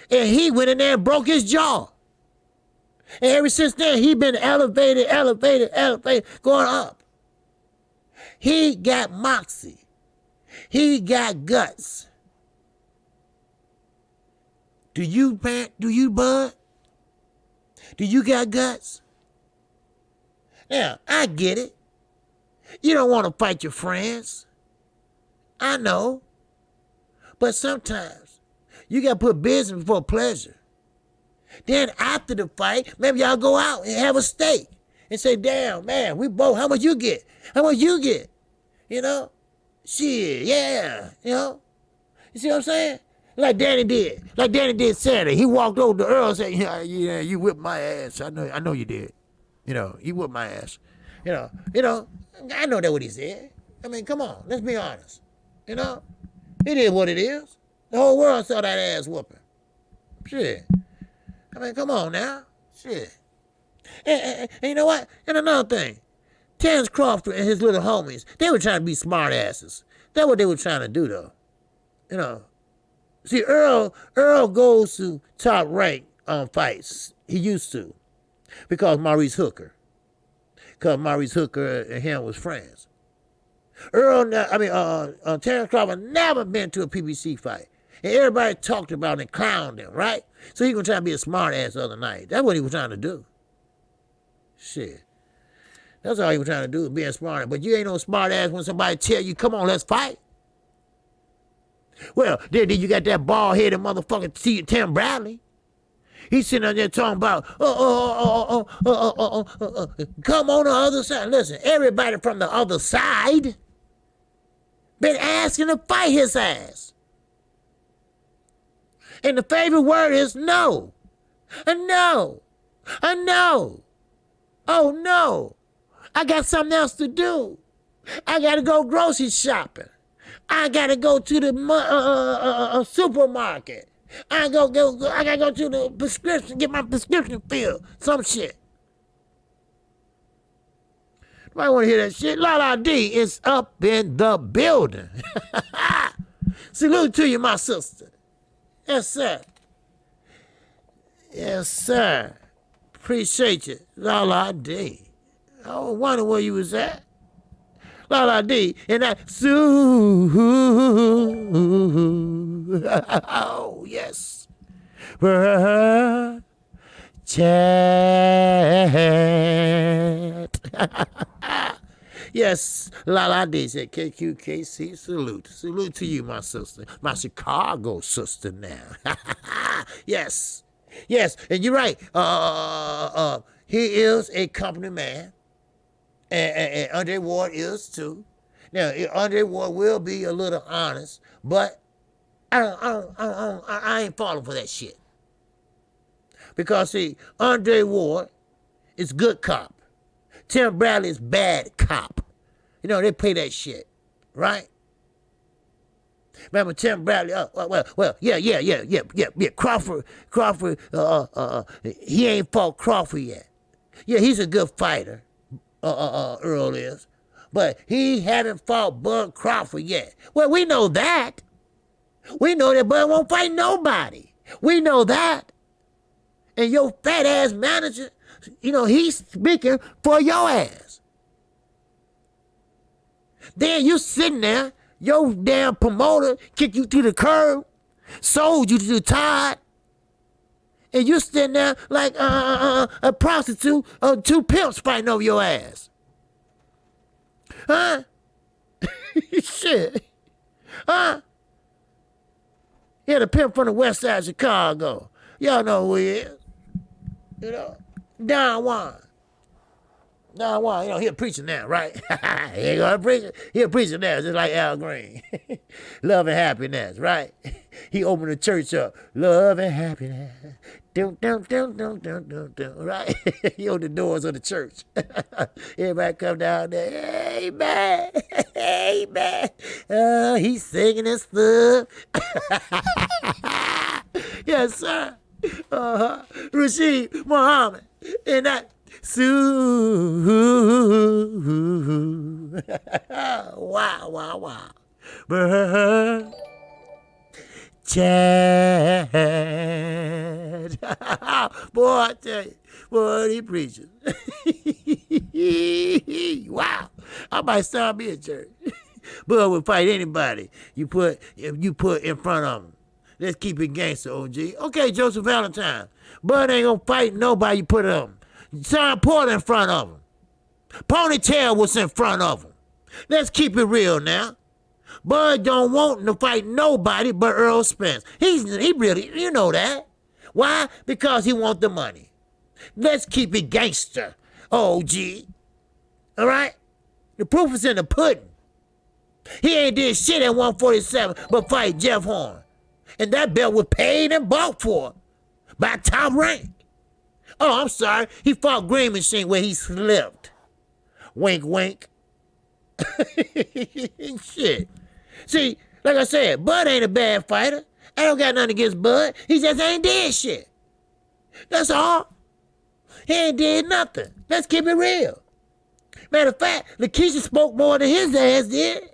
And he went in there and broke his jaw. And ever since then, he been elevated, going up. He got moxie. He got guts. Do you, man? Do you, Bud? Do you got guts? Now, I get it. You don't want to fight your friends. I know. But sometimes you got to put business before pleasure. Then after the fight, maybe y'all go out and have a steak and say, damn, man, we both, how much you get? How much you get? Shit, yeah, You see what I'm saying? Like Danny did Saturday. He walked over to Errol and said, yeah, you whipped my ass. I know you did. You whipped my ass. I know that what he said. I mean, come on, let's be honest. It is what it is. The whole world saw that ass whooping. Shit. I mean, come on now. Shit. And you know what? And another thing. Terrence Crawford and his little homies, they were trying to be smart asses. That's what they were trying to do, though. See, Errol goes to top rank on fights. He used to. Because Maurice Hooker. Because Maurice Hooker and him was friends. Terrence Crawford never been to a PBC fight. And everybody talked about him and clowned him, right? So he was trying to be a smart ass the other night. That's what he was trying to do. Shit. That's all he was trying to do, being smart. But you ain't no smart ass when somebody tell you, come on, let's fight. Well, then you got that bald-headed motherfucker Tim Bradley. He's sitting out there talking about, come on the other side. Listen, everybody from the other side been asking to fight his ass. And the favorite word is no. A no. A no. Oh, no. I got something else to do. I got to go grocery shopping. I got to go to the supermarket. I got to go to the prescription, get my prescription filled. Some shit. Nobody want to hear that shit. La D is up in the building. Salute to you, my sister. Yes, sir. Yes, sir. Appreciate you. La D. I was wondering where you was at. La D. And that oh, yes. Chat. Yes, La D said KQKC, salute. Salute to you, my sister. My Chicago sister now. Yes. Yes, and you're right. He is a company man. And Andre Ward is too. Now, Andre Ward will be a little honest, but I ain't falling for that shit. Because, see, Andre Ward is good cop. Tim Bradley is bad cop. They play that shit, right? Remember Tim Bradley? Yeah. Crawford. He ain't fought Crawford yet. Yeah, he's a good fighter. Errol is, but he haven't fought Bud Crawford yet. Well, we know that. We know that Bud won't fight nobody. We know that. And your fat ass manager, he's speaking for your ass. Then you sitting there, your damn promoter kicked you to the curb, sold you to the tide, and you sitting there like a prostitute or two pimps fighting over your ass. Huh? Shit. Huh? Yeah, the pimp from the west side of Chicago. Y'all know who he is. You know, Don Juan. Don Juan, you know, he a preacher now, right? He ain't gonna preach. He a preacher now, just like Al Green. Love and happiness, right? He opened the church up. Love and happiness. Dum, dum, dum, dum, dum, dum, dum, right? He opened the doors of the church. Everybody come down there. Amen. Amen. He's singing and stuff. Yes, sir. Rashid Muhammad. And that. Sue. Wow, wow, wow. Bird. Chad. Boy, I tell you, boy, he preaches. Wow. I might start me a church. Bud would fight anybody you put in front of him. Let's keep it gangster, OG. Okay, Joseph Valentine. Bud ain't gonna fight nobody you put on him. John Porter in front of him. Ponytail was in front of him. Let's keep it real now. Bud don't want to fight nobody but Errol Spence. He really, you know that. Why? Because he want the money. Let's keep it gangster, OG. All right? The proof is in the pudding. He ain't did shit at 147 but fight Jeff Horn. And that belt was paid and bought for by top rank. Oh, I'm sorry. He fought Green Machine where he slipped. Wink, wink. Shit. See, like I said, Bud ain't a bad fighter. I don't got nothing against Bud. He just ain't did shit. That's all. He ain't did nothing. Let's keep it real. Matter of fact, Lakeisha spoke more than his ass did.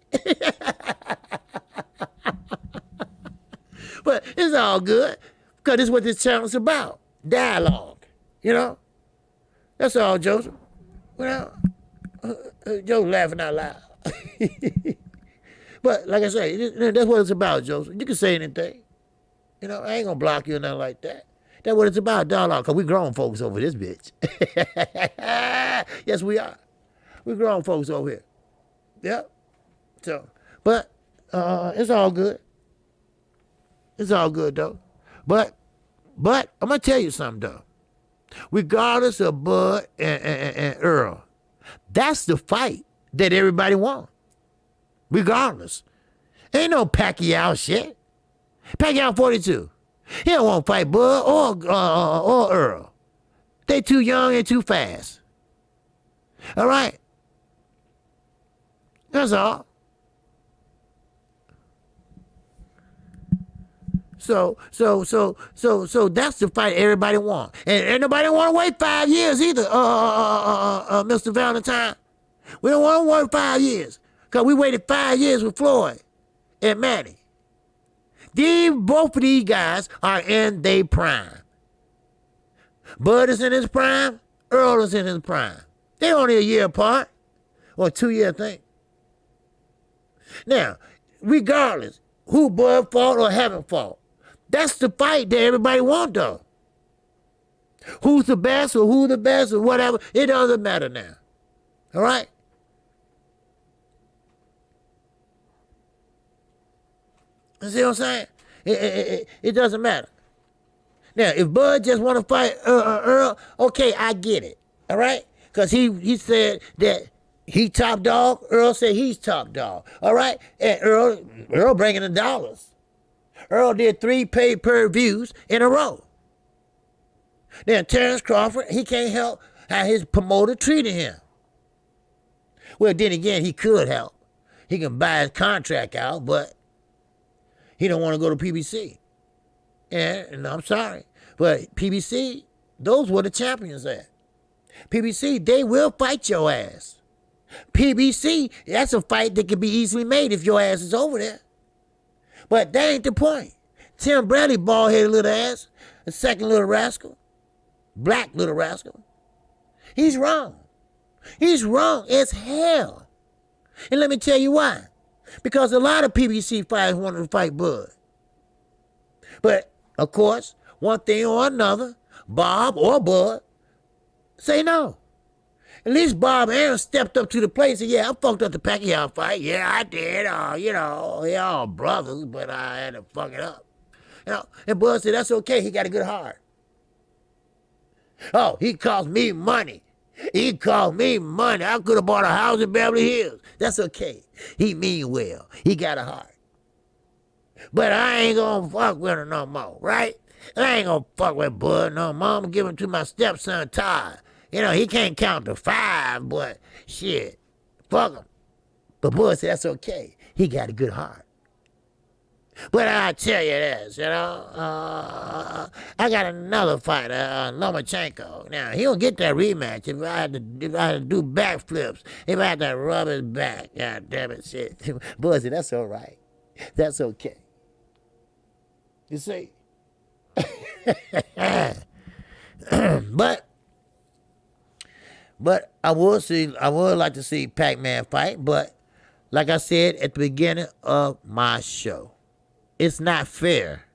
But it's all good. Because this is what this channel's about. Dialogue. You know? That's all, Joseph. Well, Joseph laughing out loud. But like I say, that's what it's about, Joseph. You can say anything. You know, I ain't gonna block you or nothing like that. That's what it's about, dialogue, because we grown folks over this bitch. Yes, we are. We grown folks over here. Yep. So, but it's all good. It's all good, though. But I'm gonna tell you something, though. Regardless of Bud and Errol, that's the fight that everybody wants. Regardless. Ain't no Pacquiao shit. Pacquiao 42. He don't want to fight Bud or Errol. They too young and too fast. All right? That's all. So that's the fight everybody wants. And nobody want to wait 5 years either, Mr. Valentine. We don't want to wait 5 years. Because we waited 5 years with Floyd and Manny. Both of these guys are in their prime. Bud is in his prime. Errol is in his prime. They're only a year apart. Or 2 years, I think. Now, regardless who Bud fought or haven't fought, that's the fight that everybody wants, though. Who's the best or who the best or whatever, it doesn't matter now. All right? You see what I'm saying? It doesn't matter. Now, if Bud just want to fight Errol, okay, I get it. All right? Because he said that he top dog. Errol said he's top dog. All right? And Errol bringing the dollars. Errol did 3 pay-per-views in a row. Then Terrence Crawford, he can't help how his promoter treated him. Well, then again, he could help. He can buy his contract out, but he don't want to go to PBC. And I'm sorry, but PBC, those were the champions at. PBC, they will fight your ass. PBC, that's a fight that can be easily made if your ass is over there. But that ain't the point. Tim Bradley, bald-headed little ass, the second little rascal, black little rascal, he's wrong. He's wrong as hell. And let me tell you why. Because a lot of PBC fighters wanted to fight Bud. But, of course, one thing or another, Bob or Bud say no. At least Bob Arum stepped up to the plate and said, yeah, I fucked up the Pacquiao fight. Yeah, I did. You know, they're all brothers, but I had to fuck it up. You know, and Bud said, that's okay. He got a good heart. Oh, he cost me money. He cost me money. I could have bought a house in Beverly Hills. That's okay. He mean well. He got a heart. But I ain't gonna fuck with her no more, right? I ain't gonna fuck with Bud no more. I'm gonna give him to my stepson, Todd. You know, he can't count to 5, but shit, fuck him. But Bud said that's okay. He got a good heart. But I tell you this, you know, I got another fighter, Lomachenko. Now, he don't get that rematch if I had to do backflips, if I had to rub his back. God damn it, shit. Bud said, that's all right. That's okay. You see? But I would like to see Pac-Man fight, but like I said at the beginning of my show, it's not fair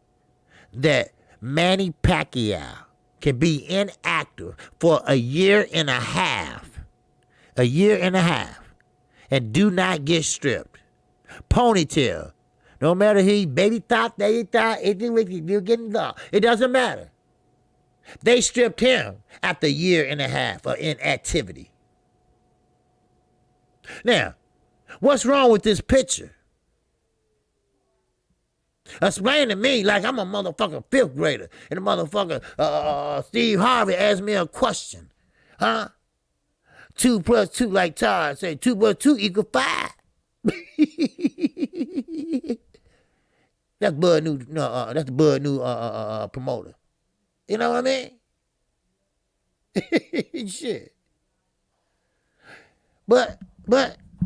that Manny Pacquiao can be inactive for a year and a half, and do not get stripped. Ponytail. No matter he baby thought, they thought, you're getting lost. It doesn't matter. They stripped him after a year and a half of inactivity. Now, what's wrong with this picture? Explain to me like I'm a motherfucking 5th grader and a motherfucker Steve Harvey asked me a question. Huh? 2 plus 2, like Todd say, 2 plus 2 equals 5. That's Bud New. No, that's the Bud New promoter. You know what I mean? Shit. But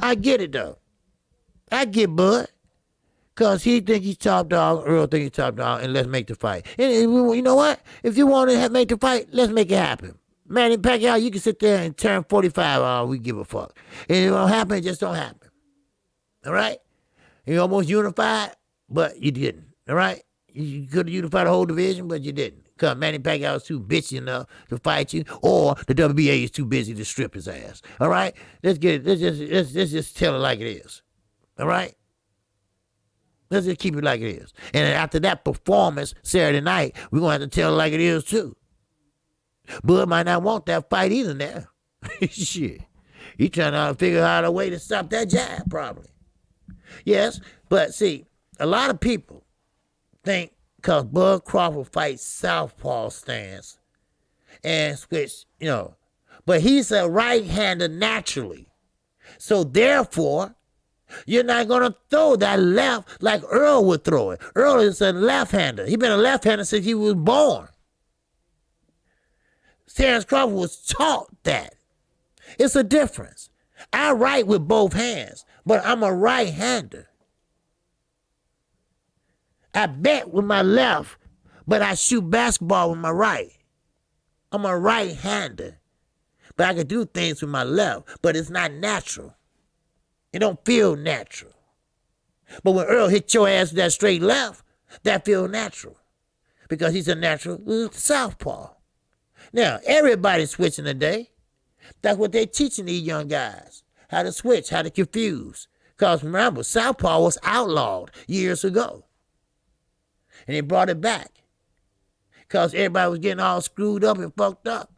I get it though. I get Bud. Cause he think he's top dog, Earl think he's top dog, and let's make the fight. And you know what? If you want to make the fight, let's make it happen. Manny Pacquiao, you can sit there and turn 45. We give a fuck. And it don't happen, it just don't happen. All right? You almost unified, but you didn't. All right? You could have unified the whole division, but you didn't. Because Manny Pacquiao is too bitchy enough to fight you, or the WBA is too busy to strip his ass. All right? Let's just tell it like it is. All right? Let's just keep it like it is. And after that performance Saturday night, we're going to have to tell it like it is too. Bud might not want that fight either now. Shit. He trying to figure out a way to stop that jab, probably. Yes, but see, a lot of people think because Bud Crawford fights southpaw stance and switch, but he's a right-hander naturally. So therefore, you're not going to throw that left like Errol would throw it. Errol is a left-hander. He's been a left-hander since he was born. Terrence Crawford was taught that. It's a difference. I write with both hands, but I'm a right-hander. I bet with my left, but I shoot basketball with my right. I'm a right-hander, but I can do things with my left, but it's not natural. It don't feel natural. But when Earl hit your ass with that straight left, that feels natural. Because he's a natural southpaw. Now, everybody's switching today. That's what they're teaching these young guys. How to switch, how to confuse. Because remember, southpaw was outlawed years ago. And they brought it back. Because everybody was getting all screwed up and fucked up.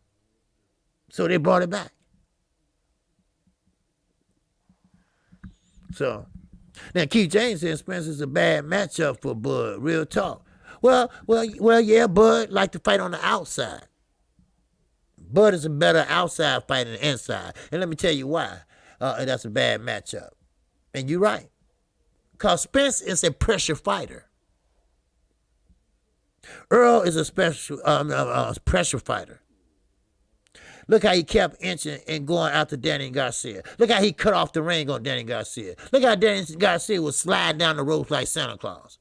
So they brought it back. So, now Keith James said Spence is a bad matchup for Bud. Real talk. Well, yeah, Bud like to fight on the outside. Bud is a better outside fighter than inside. And let me tell you why. That's a bad matchup. And you're right. Because Spence is a pressure fighter. Earl is a pressure fighter. Look how he kept inching and going after Danny Garcia. Look how he cut off the ring on Danny Garcia. Look how Danny Garcia was sliding down the ropes like Santa Claus.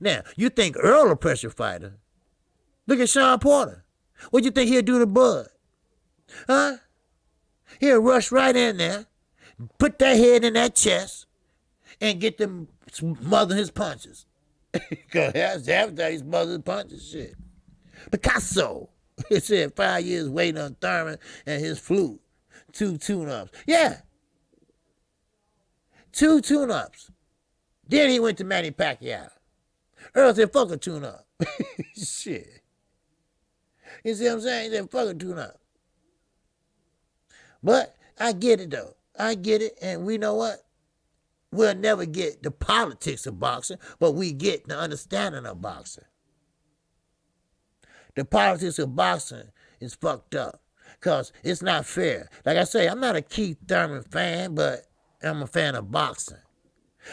Now, you think Earl a pressure fighter. Look at Sean Porter. What you think he'll do to Bud? Huh? He'll rush right in there, put that head in that chest, and get them smothering his punches. Because after he's smothering his punches, shit. Picasso. He said 5 years waiting on Thurman and his flute. 2 tune-ups. Yeah. 2 tune-ups. Then he went to Manny Pacquiao. Earl said, fuck a tune-up. Shit. You see what I'm saying? He said, fuck a tune-up. But I get it, though. I get it, and we know what? We'll never get the politics of boxing, but we get the understanding of boxing. The politics of boxing is fucked up because it's not fair. Like I say, I'm not a Keith Thurman fan, but I'm a fan of boxing.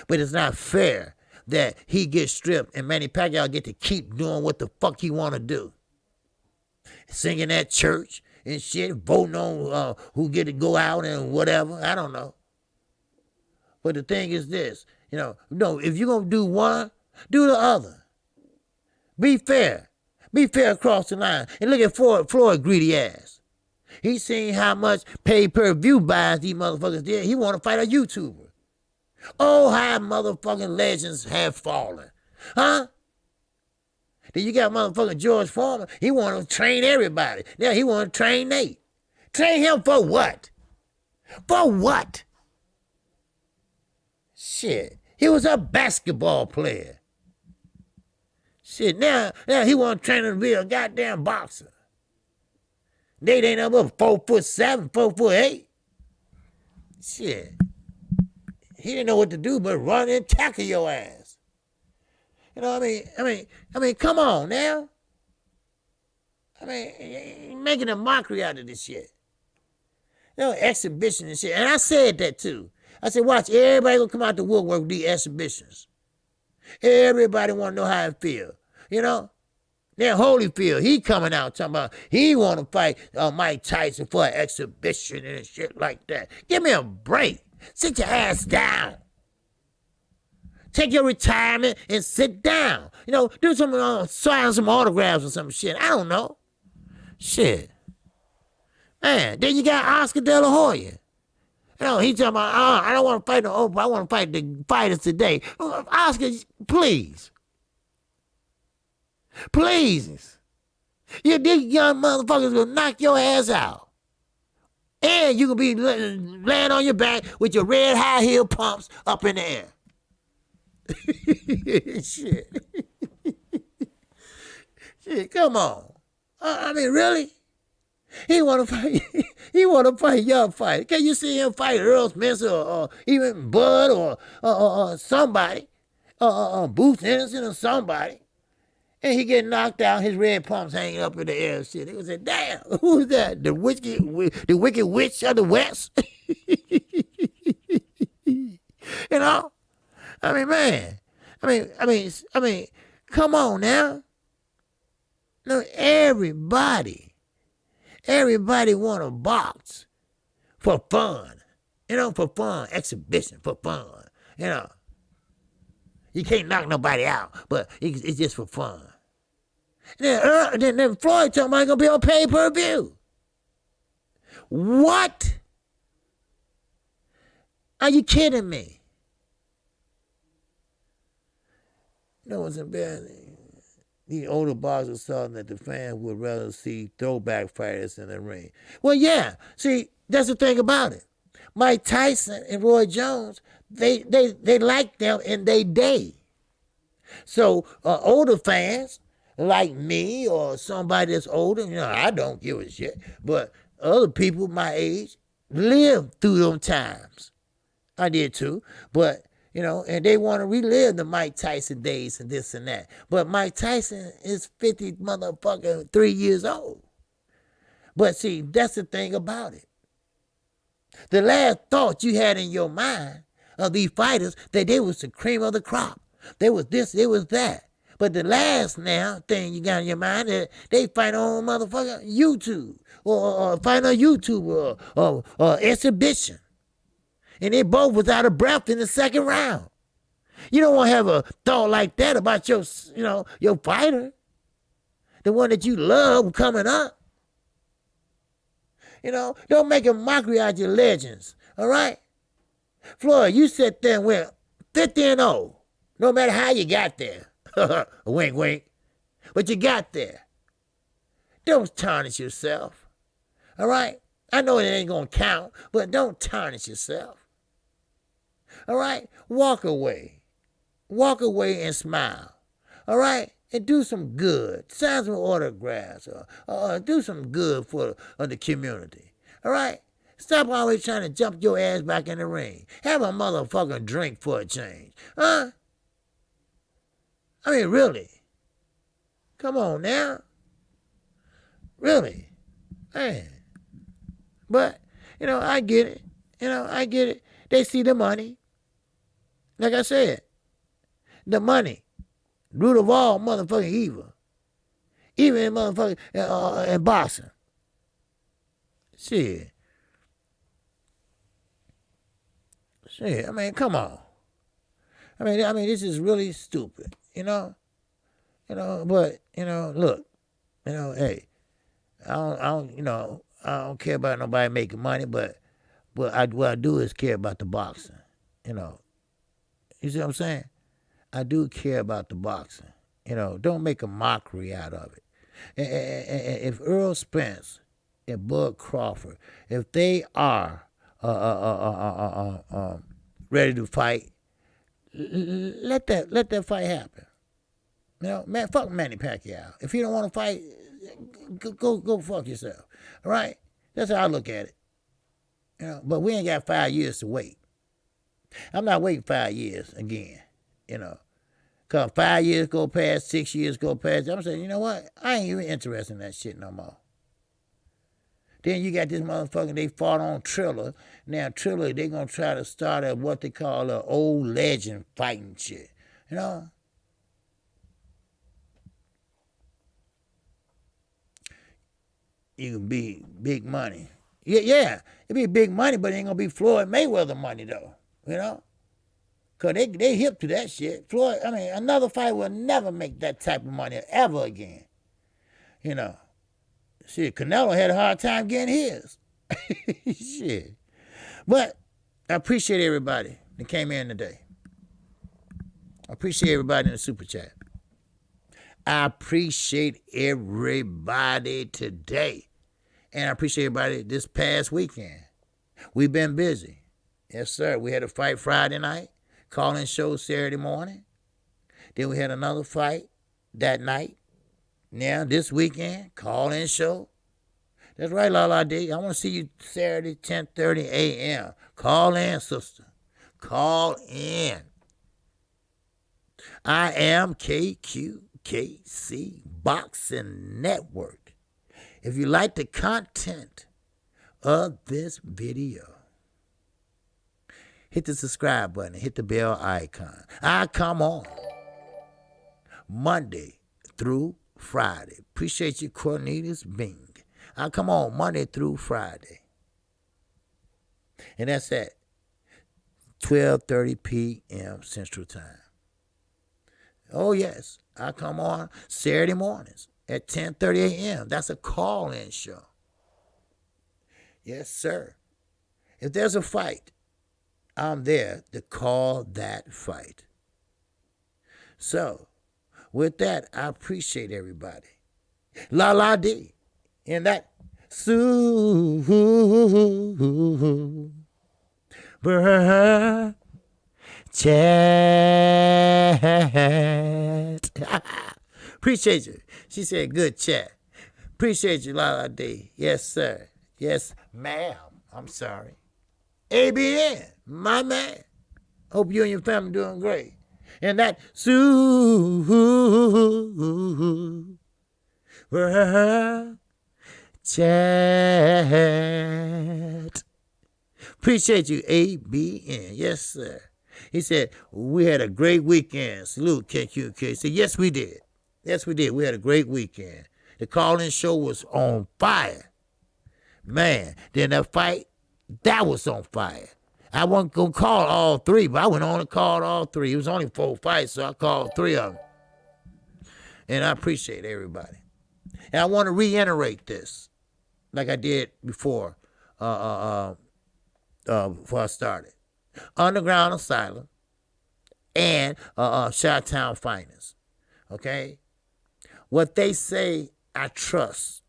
But it's not fair that he gets stripped and Manny Pacquiao get to keep doing what the fuck he want to do. Singing at church and shit, voting on who get to go out and whatever. I don't know. But the thing is this, no, if you're going to do one, do the other. Be fair. Be fair across the line. And look at Floyd greedy ass. He seen how much pay-per-view buys these motherfuckers did. He want to fight a YouTuber. Oh, how motherfucking legends have fallen. Huh? Then you got motherfucking George Foreman. He want to train everybody. Now he want to train Nate. Train him for what? For what? Shit. He was a basketball player. Shit, now he want to train him to be a goddamn boxer. Nate ain't up 4'7", 4'8". Shit. He didn't know what to do but run and tackle your ass. You know what I mean, come on now. I mean, you're making a mockery out of this shit. Exhibition and shit. And I said that too. I said, watch, everybody gonna come out to woodwork with these exhibitions. Everybody wanna know how it feel. Now Holyfield, he coming out talking about he wanna fight Mike Tyson for an exhibition and shit like that. Give me a break. Sit your ass down. Take your retirement and sit down. Do some, sign some autographs or some shit. I don't know. Shit. Man, then you got Oscar De La Hoya. He talking about, I don't want to fight no Oprah. I want to fight the fighters today. Oscar, please. Please. These young motherfuckers will knock your ass out. And you can be laying on your back with your red high heel pumps up in the air. Shit. Shit, come on. I mean, really? He want to fight. He want to fight young fighter. Can you see him fight Errol Spence or even Bud or somebody, Booth Henderson or somebody? And he get knocked out, his red pumps hanging up in the air and shit. They would say, damn, who's that? The wicked witch of the West? I mean, man. I mean, come on now. Everybody want to box for fun. For fun, exhibition, for fun. You can't knock nobody out, but it's just for fun. Then Floyd told me I'm going to be on pay-per-view. What? Are you kidding me? What's embarrassing? The older boxers saw that the fans would rather see throwback fighters in the ring. Well, yeah. See, that's the thing about it. Mike Tyson and Roy Jones, they like them in their day. So older fans like me or somebody that's older, I don't give a shit. But other people my age lived through them times. I did too. But, and they want to relive the Mike Tyson days and this and that. But Mike Tyson is 50 motherfucking 3 years old. But see, that's the thing about it. The last thought you had in your mind of these fighters that they was the cream of the crop. They was this, they was that. But the last now thing you got in your mind that they fight on motherfucking YouTube or fight on YouTube or exhibition. And they both was out of breath in the second round. You don't want to have a thought like that about your fighter. The one that you love coming up. Don't make a mockery out of your legends, all right? Floyd, you sat there and went 50-0, no matter how you got there. Wink, wink. But you got there. Don't tarnish yourself, all right? I know it ain't going to count, but don't tarnish yourself, all right? Walk away. Walk away and smile, all right? and do some good. Sign some autographs or do some good for the community. All right? Stop always trying to jump your ass back in the ring. Have a motherfucking drink for a change. Huh? I mean, really. Come on now. Really. Man. But, I get it. I get it. They see the money. Like I said, the money. Root of all motherfucking evil. Even in motherfucking in boxing. Shit. I mean, come on. I mean, this is really stupid, but, look, hey, I don't care about nobody making money, but what I do is care about the boxing, You see what I'm saying? I do care about the boxing. Don't make a mockery out of it. And if Errol Spence and Bud Crawford, if they are ready to fight, let that fight happen. Man, fuck Manny Pacquiao. If you don't want to fight, go fuck yourself. All right? That's how I look at it. But we ain't got 5 years to wait. I'm not waiting 5 years again. Because 5 years go past, 6 years go past. I'm saying, you know what? I ain't even interested in that shit no more. Then you got this motherfucker, they fought on Triller. Now, Triller, they going to try to start a what they call an old legend fighting shit. You can be big money. Yeah, it be big money, but it ain't going to be Floyd Mayweather money, though. Because they hip to that shit. Floyd, another fight will never make that type of money ever again. Shit, Canelo had a hard time getting his. Shit. But I appreciate everybody that came in today. I appreciate everybody in the super chat. I appreciate everybody today. And I appreciate everybody this past weekend. We've been busy. Yes, sir. We had a fight Friday night, call-in show Saturday morning. Then we had another fight that night. Now, this weekend, call-in show. That's right, Lala D. I want to see you Saturday, 10:30 a.m. Call in, sister. Call in. I am KQKC Boxing Network. If you like the content of this video, hit the subscribe button, hit the bell icon. I come on Monday through Friday. Appreciate you, Cornelius Bing. I come on Monday through Friday. And that's at 12:30 p.m. Central Time. Oh, yes. I come on Saturday mornings at 10:30 a.m. That's a call-in show. Yes, sir. If there's a fight, I'm there to call that fight. So, with that, I appreciate everybody. La la D. In that super chat. Appreciate you. She said good chat. Appreciate you, La La D. Yes, sir. Yes, ma'am. I'm sorry. ABN, my man. Hope you and your family doing great. And that super chat. Appreciate you, ABN. Yes, sir. He said, we had a great weekend. Salute, KQKC. Yes, we did. Yes, we did. We had a great weekend. The call-in show was on fire. Man, then that fight, that was on fire. I wasn't going to call all three, but I went on and called all three. It was only 4 fights, so I called 3 of them. And I appreciate everybody. And I want to reiterate this, like I did before I started. Underground Asylum and Chi-Town Finest. Okay? What they say, I trust.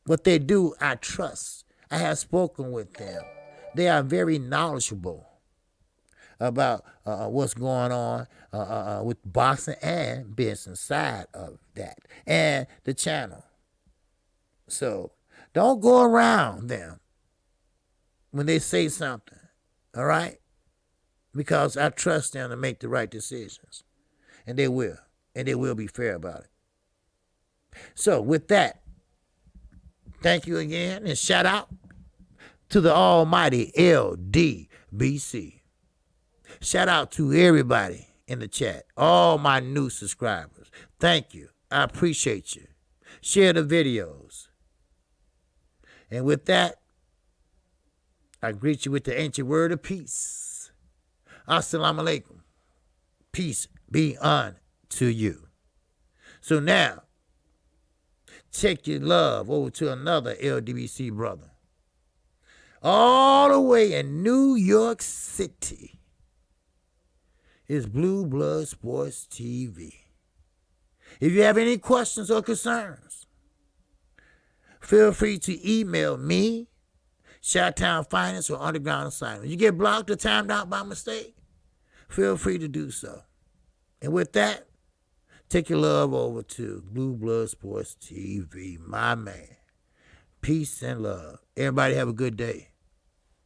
What they do, I trust. I have spoken with them. They are very knowledgeable. about what's going on with boxing and business side of that and the channel. So don't go around them when they say something, all right? Because I trust them to make the right decisions. And they will. And they will be fair about it. So with that, thank you again and shout out to the almighty LDBC. Shout out to everybody in the chat, all my new subscribers. Thank you. I appreciate you. Share the videos. And with that, I greet you with the ancient word of peace. Assalamu alaikum. Peace be unto you. So now, take your love over to another LDBC brother. All the way in New York City is Blue Blood Sports TV. If you have any questions or concerns, feel free to email me, Chi-Town Finance, or Underground Assignment. You get blocked or timed out by mistake, feel free to do so. And with that, take your love over to Blue Blood Sports TV, my man. Peace and love. Everybody have a good day.